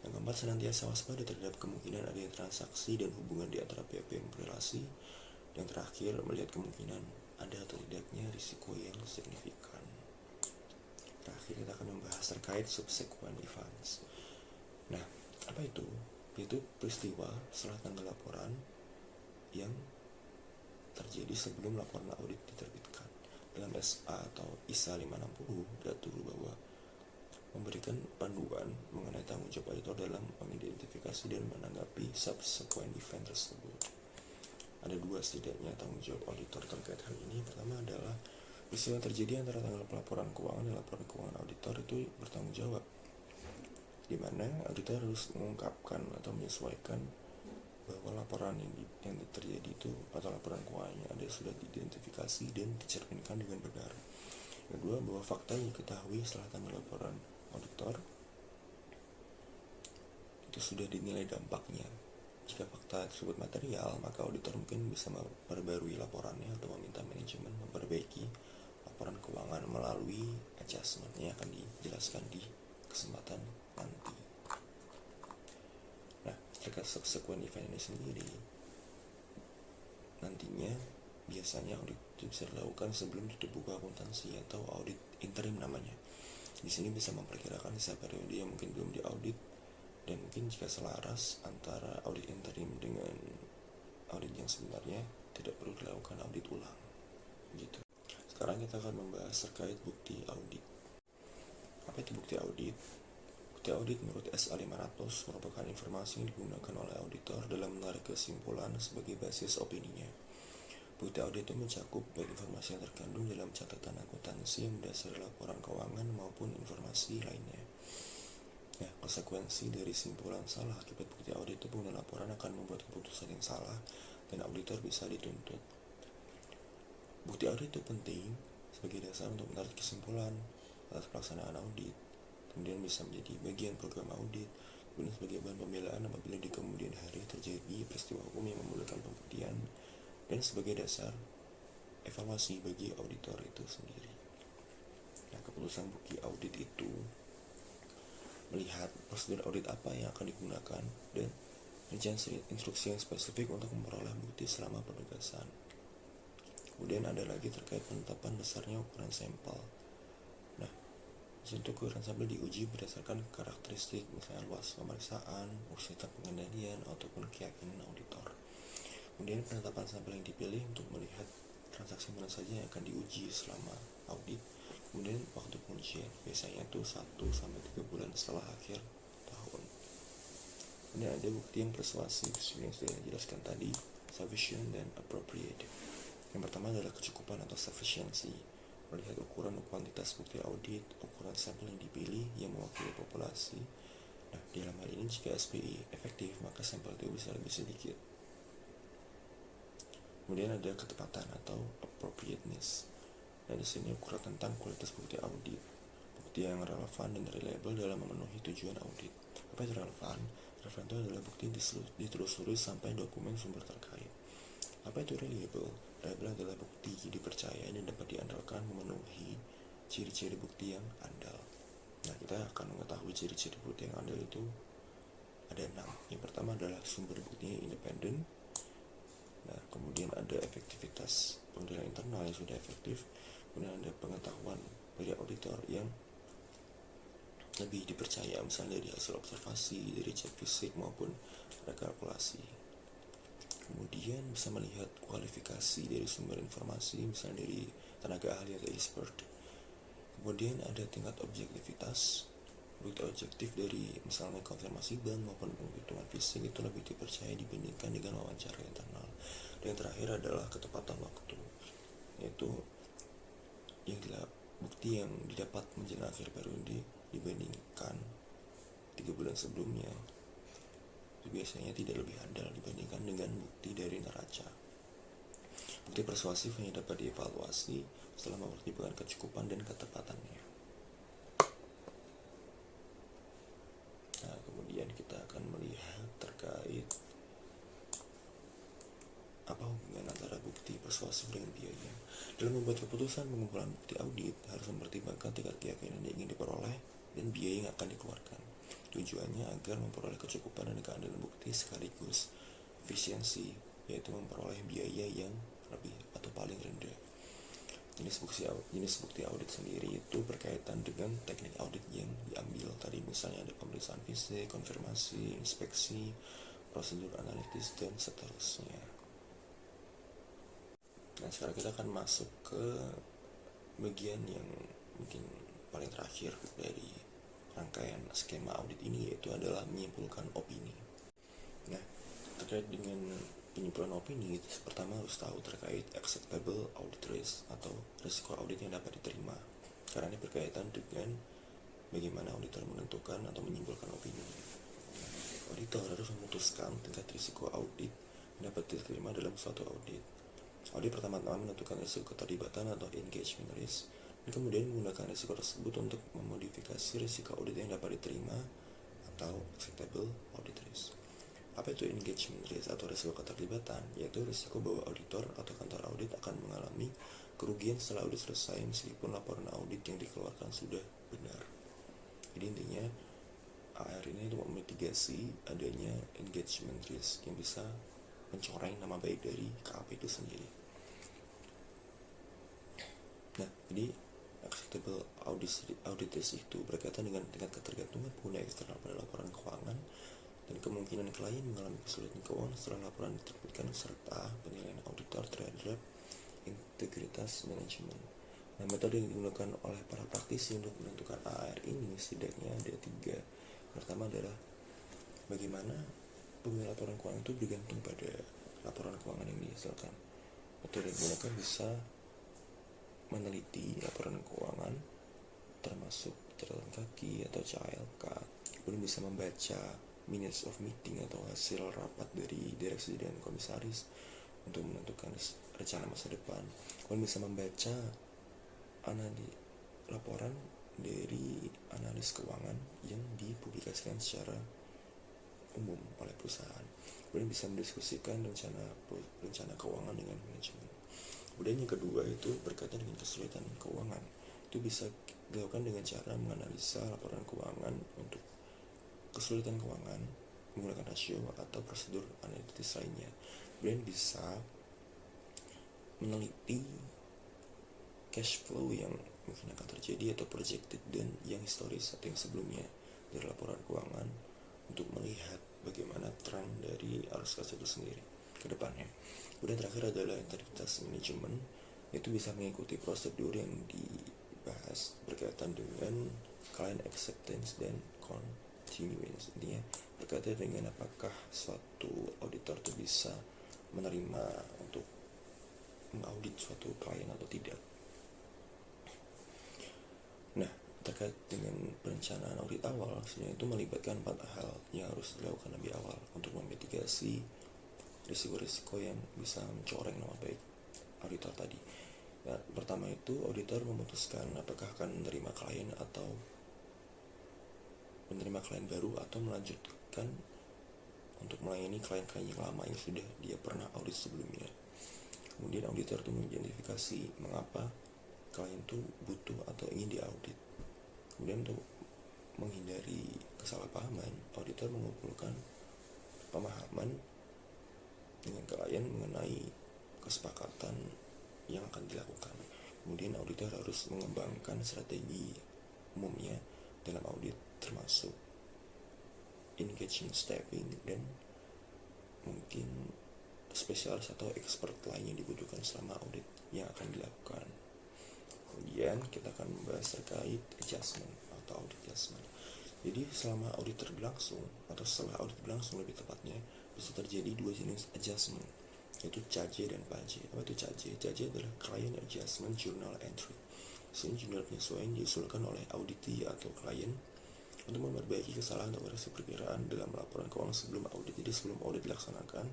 Yang keempat, senantiasa waspada terhadap kemungkinan adanya transaksi dan hubungan di antara pihak-pihak yang berrelasi. Yang terakhir, melihat kemungkinan ada atau tidaknya risiko yang signifikan. Terakhir, kita akan membahas terkait subsequent events. Nah, apa itu? Itu peristiwa setelah tanggal laporan yang terjadi sebelum laporan audit diterbitkan. Dalam SA atau ISA 560 diatur bahwa memberikan panduan mengenai tanggung jawab auditor dalam mengidentifikasi dan menanggapi subsequent event tersebut. Ada dua setidaknya tanggung jawab auditor terkait hal ini. Pertama adalah peristiwa yang terjadi antara tanggal pelaporan keuangan dan laporan keuangan auditor itu bertanggung jawab, di mana auditor harus mengungkapkan atau menyesuaikan bahwa laporan yang terjadi itu atau laporan keuangannya ada sudah diidentifikasi dan dicerminkan dengan benar. Yang kedua, bahwa fakta yang diketahui setelah tanggal laporan auditor itu sudah dinilai dampaknya. Jika fakta tersebut material, maka auditor mungkin bisa memperbarui laporannya atau meminta manajemen memperbaiki laporan keuangan melalui adjustment yang akan dijelaskan di kesempatan nanti. Nah, terkait subsequent event ini sendiri, nantinya biasanya audit itu bisa dilakukan sebelum tutup buku akuntansi atau audit interim namanya. Di sini bisa memperkirakan sisa periode yang mungkin belum diaudit dan mungkin jika selaras antara audit interim dengan audit yang sebenarnya tidak perlu dilakukan audit ulang. Gitu. Sekarang kita akan membahas terkait bukti audit. Apa itu bukti audit? Bukti audit menurut SA 500 merupakan informasi yang digunakan oleh auditor dalam menarik kesimpulan sebagai basis opininya. Bukti audit itu mencakup baik informasi yang terkandung dalam catatan akuntansi yang mendasari laporan keuangan maupun informasi lainnya. Nah, konsekuensi dari simpulan salah akibat bukti audit itu pengguna laporan akan membuat keputusan yang salah dan auditor bisa dituntut. Bukti audit itu penting sebagai dasar untuk menarik kesimpulan atas pelaksanaan audit, kemudian bisa menjadi bagian program audit, kemudian sebagai bahan pembelaan apabila di kemudian hari terjadi peristiwa hukum yang memerlukan pembuktian, dan sebagai dasar evaluasi bagi auditor itu sendiri. Nah, keputusan bukti audit itu melihat prosedur audit apa yang akan digunakan dan rincian instruksi yang spesifik untuk memperoleh bukti selama penugasan. Kemudian ada lagi terkait penetapan besarnya ukuran sampel. Nah, untuk ukuran sampel diuji berdasarkan karakteristik, misalnya luas pemeriksaan, usia pengendalian, ataupun keyakinan auditor. Kemudian penetapan sampel yang dipilih untuk melihat transaksi mana saja yang akan diuji selama audit. Kemudian waktu pengujian biasanya itu 1-3 bulan setelah akhir tahun. Kemudian ada bukti yang persuasif yang sudah dijelaskan tadi, sufficient dan appropriate. Yang pertama adalah kecukupan atau sufficiency, melihat ukuran kuantitas bukti audit, ukuran sampel yang dipilih yang mewakili populasi. Nah, di dalam hal ini jika SPI efektif, maka sampel itu bisa lebih sedikit. Kemudian ada ketepatan atau appropriateness. Dan di sini ukuran tentang kualitas bukti audit, bukti yang relevan dan reliable dalam memenuhi tujuan audit. Apa itu relevan? Relevan itu adalah bukti ditelusuri sampai dokumen sumber terkait. Apa itu reliable? Reliable adalah bukti dipercaya dan dapat diandalkan memenuhi ciri-ciri bukti yang andal. Nah, kita akan mengetahui ciri-ciri bukti yang andal itu ada 6. Yang pertama adalah sumber buktinya independen. Nah, kemudian ada efektivitas penilaian internal yang sudah efektif. Kemudian ada pengetahuan dari auditor yang lebih dipercaya, misalnya dari hasil observasi, dari cek fisik maupun rekalkulasi. Kemudian bisa melihat kualifikasi dari sumber informasi, misalnya dari tenaga ahli atau expert. Kemudian ada tingkat objektivitas. Bukti objektif dari misalnya konfirmasi bank maupun penghitungan fisik itu lebih dipercaya dibandingkan dengan wawancara internal. Dan yang terakhir adalah ketepatan waktu, yaitu bukti yang didapat menjelang akhir periode dibandingkan 3 bulan sebelumnya itu biasanya tidak lebih handal dibandingkan dengan bukti dari neraca. Bukti persuasif hanya dapat dievaluasi setelah mempertimbangkan kecukupan dan ketepatannya. Nah, kemudian kita akan melihat terkait apa hubungan antara bukti persuasif dengan biaya. Dalam membuat keputusan, pengumpulan bukti audit harus mempertimbangkan tingkat keyakinan yang ingin diperoleh dan biaya yang akan dikeluarkan. Tujuannya agar memperoleh kecukupan dan keadilan bukti sekaligus efisiensi, yaitu memperoleh biaya yang lebih atau paling rendah. Jenis bukti audit sendiri itu berkaitan dengan teknik audit yang diambil. Tadi misalnya ada pemeriksaan fisik, konfirmasi, inspeksi, prosedur analitis, dan seterusnya. Nah, sekarang kita akan masuk ke bagian yang mungkin paling terakhir dari rangkaian skema audit ini, yaitu adalah menyimpulkan opini. Nah, terkait dengan penyimpulan opini, pertama harus tahu terkait acceptable audit risk atau risiko audit yang dapat diterima, karena ini berkaitan dengan bagaimana auditor menentukan atau menyimpulkan opini. Auditor harus memutuskan tingkat risiko audit yang dapat diterima dalam suatu audit. Audit pertama-tama menentukan risiko keterlibatan atau engagement risk, dan kemudian menggunakan risiko tersebut untuk memodifikasi risiko audit yang dapat diterima atau acceptable audit risk. Apa itu engagement risk atau risiko keterlibatan? Yaitu risiko bahwa auditor atau kantor audit akan mengalami kerugian setelah audit selesai meskipun laporan audit yang dikeluarkan sudah benar. Jadi intinya AR ini untuk memitigasi adanya engagement risk yang bisa mencoreng nama baik dari KAP itu sendiri. Nah, jadi acceptable audit risk itu berkaitan dengan tingkat ketergantungan pengguna eksternal pada laporan keuangan dan kemungkinan klien mengalami kesulitan keuangan setelah laporan diterbitkan, serta penilaian auditor terhadap integritas manajemen. Nah, metode yang digunakan oleh para praktisi untuk menentukan AR ini setidaknya ada 3. Pertama adalah bagaimana pemilihan laporan keuangan itu bergantung pada laporan keuangan yang dihasilkan. Metode yang digunakan bisa meneliti laporan keuangan termasuk catatan kaki atau CALK, kemudian bisa membaca minutes of meeting atau hasil rapat dari direksi dan komisaris untuk menentukan rencana masa depan, kemudian bisa membaca laporan dari analis keuangan yang dipublikasikan secara umum oleh perusahaan, kemudian bisa mendiskusikan rencana keuangan dengan manajemen. Kemudian yang kedua itu berkaitan dengan kesulitan keuangan. Itu bisa dilakukan dengan cara menganalisa laporan keuangan untuk kesulitan keuangan menggunakan rasio atau prosedur analitis lainnya. Kemudian bisa meneliti cash flow yang mungkin akan terjadi atau projected dan yang historis atau yang sebelumnya dari laporan keuangan untuk melihat bagaimana tren dari arus kas itu sendiri ke depannya. Kemudian terakhir adalah integritas manajemen, yaitu bisa mengikuti prosedur yang dibahas berkaitan dengan client acceptance dan continuance. Intinya berkaitan dengan apakah suatu auditor itu bisa menerima untuk mengaudit suatu klien atau tidak. Nah, terkait dengan perencanaan audit awal, sebenarnya itu melibatkan 4 hal yang harus dilakukan lebih awal untuk memitigasi risiko-risiko yang bisa mencoreng nama baik auditor tadi. Nah, pertama itu auditor memutuskan apakah akan menerima klien baru atau melanjutkan untuk melayani klien-klien yang lama yang sudah dia pernah audit sebelumnya. Kemudian auditor itu mengidentifikasi mengapa klien itu butuh atau ingin diaudit. Kemudian untuk menghindari kesalahpahaman, auditor mengumpulkan pemahaman dengan klien mengenai kesepakatan yang akan dilakukan. Kemudian auditor harus mengembangkan strategi umumnya dalam audit, termasuk engagement staffing dan mungkin spesialis atau expert lain yang dibutuhkan selama audit yang akan dilakukan. Kemudian kita akan membahas terkait adjustment atau audit adjustment. Jadi selama audit berlangsung atau setelah audit berlangsung lebih tepatnya, bisa terjadi dua jenis adjustment, yaitu CAJ dan PAJ. Apa itu CAJ? CAJ adalah Client Adjustment Journal Entry. Sini jurnal penyesuaian diusulkan oleh auditee atau klien untuk memperbaiki kesalahan atau koreksi perkiraan dalam laporan keuangan sebelum audit. Jadi sebelum audit dilaksanakan,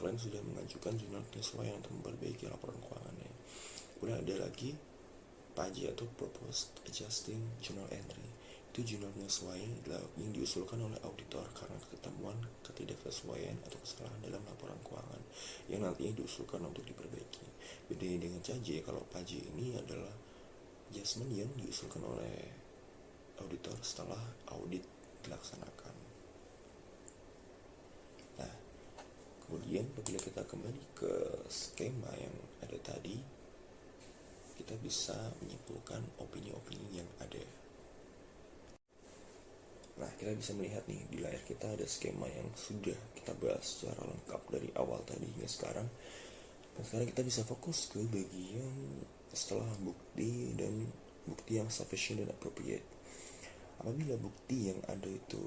klien sudah mengajukan jurnal penyesuaian untuk memperbaiki laporan keuangannya. Kemudian ada lagi PAJ atau Proposed Adjusting Journal Entry. Itu jurnal penyesuaian yang diusulkan oleh auditor karena ketemuan ketidaksesuaian atau kesalahan dalam laporan keuangan yang nantinya diusulkan untuk diperbaiki. Bedanya dengan CAJ, kalau PAJ ini adalah adjustment yang diusulkan oleh auditor setelah audit dilaksanakan. Nah, kemudian apabila kita kembali ke skema yang ada tadi, kita bisa menyimpulkan opini-opini yang ada. Nah, kita bisa melihat nih di layar kita ada skema yang sudah kita bahas secara lengkap dari awal tadi hingga sekarang. Dan sekarang kita bisa fokus ke bagian setelah bukti dan bukti yang sufficient dan appropriate. Apabila bukti yang ada itu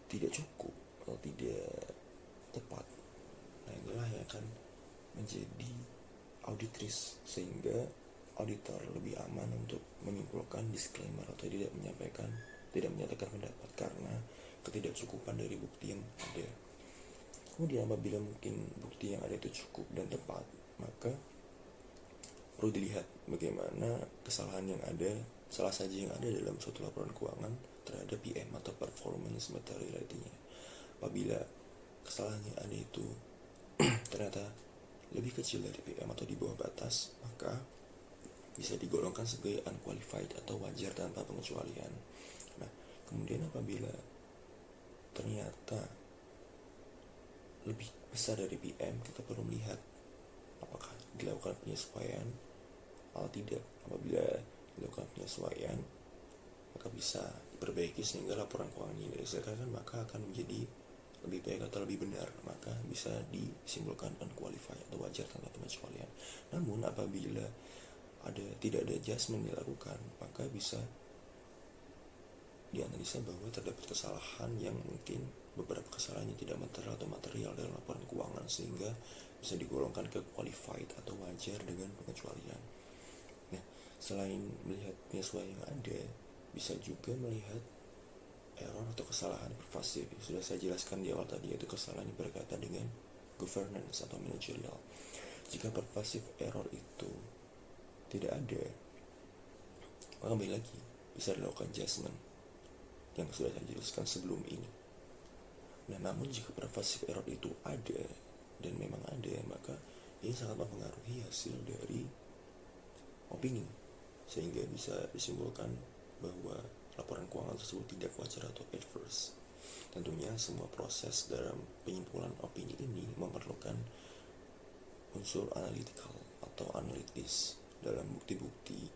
tidak cukup atau tidak tepat, nah inilah yang akan menjadi audit risk, sehingga auditor lebih aman untuk menyimpulkan disclaimer atau tidak menyatakan pendapat karena ketidakcukupan dari bukti yang ada. Kemudian apabila mungkin bukti yang ada itu cukup dan tepat, maka perlu dilihat bagaimana kesalahan yang ada, salah saja yang ada dalam suatu laporan keuangan terhadap PM atau performance materiality-nya. Apabila kesalahan yang ada itu ternyata lebih kecil dari PM atau di bawah batas, maka bisa digolongkan sebagai unqualified atau wajar tanpa pengecualian. Nah, kemudian apabila ternyata lebih besar dari PM, kita perlu melihat apakah dilakukan penyesuaian atau tidak. Apabila dilakukan penyesuaian, maka bisa diperbaiki sehingga laporan keuangan yang dihasilkan maka akan menjadi lebih baik atau lebih benar, maka bisa disimpulkan unqualified atau wajar tanpa pengecualian. Namun apabila tidak ada adjustment dilakukan, maka bisa dianalisa bahwa terdapat kesalahan yang mungkin beberapa kesalahan yang tidak material atau material dalam laporan keuangan, sehingga bisa digolongkan ke qualified atau wajar dengan pengecualian. Nah, selain melihat penyesuaian yang ada, bisa juga melihat error atau kesalahan pervasif. Sudah saya jelaskan di awal tadi, yaitu kesalahan yang berkaitan dengan governance atau managerial. Jika pervasive error itu tidak ada, maka kembali lagi bisa dilakukan adjustment yang sudah saya jelaskan sebelum ini. Nah, namun jika pervasive error itu ada dan memang ada, maka ini sangat mempengaruhi hasil dari opini, sehingga bisa disimpulkan bahwa laporan keuangan tersebut tidak wajar atau adverse. Tentunya semua proses dalam penyimpulan opini ini memerlukan unsur analytical atau analitis dalam bukti-bukti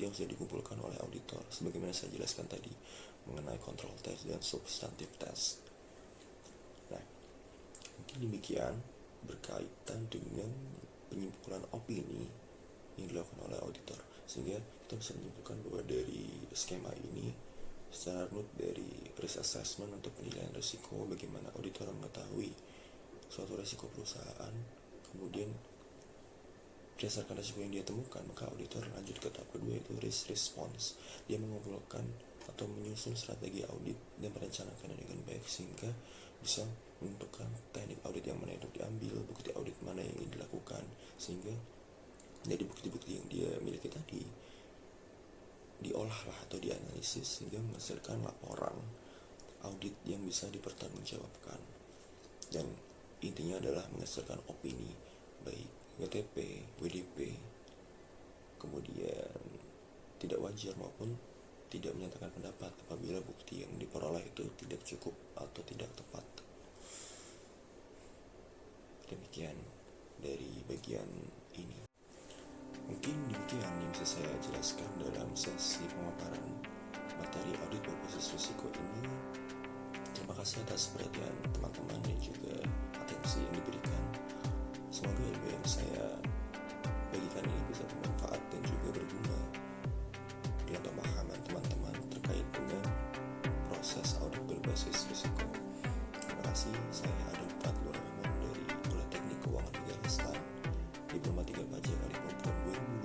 yang sudah dikumpulkan oleh auditor, sebagaimana saya jelaskan tadi mengenai control test dan substantive test. Nah, mungkin demikian berkaitan dengan penyimpulan opini yang dilakukan oleh auditor, sehingga kita bisa menyimpulkan bahwa dari skema ini secara runut dari risk assessment untuk penilaian risiko, bagaimana auditor mengetahui suatu risiko perusahaan, kemudian berdasarkan risiko yang dia temukan, maka auditor lanjut ke tahap kedua, yaitu risk response. Dia mengumpulkan atau menyusun strategi audit dan merencanakannya dengan baik, sehingga bisa menentukan teknik audit yang mana yang diambil, bukti audit mana yang ingin dilakukan, sehingga dari bukti-bukti yang dia miliki tadi diolahlah atau dianalisis sehingga menghasilkan laporan audit yang bisa dipertanggungjawabkan. Dan intinya adalah menghasilkan opini baik WTP, WDP, kemudian tidak wajar maupun tidak menyatakan pendapat apabila bukti yang diperoleh itu tidak cukup atau tidak tepat. Demikian dari bagian ini. Mungkin demikian yang bisa saya jelaskan dalam sesi pemaparan materi audit berbasis risiko ini. Terima kasih. kasih atas perhatian teman-teman dan juga atensi yang diberikan. Semoga ilmu yang saya bagikan ini bisa bermanfaat dan juga berguna dalam pemahaman teman-teman terkait dengan proses audit berbasis risiko. Terima kasih. Saya Adon Fatlur Rahman dari Politeknik Keuangan Negara STAN, Diploma 3 Pajak Alih Perempuan 2020.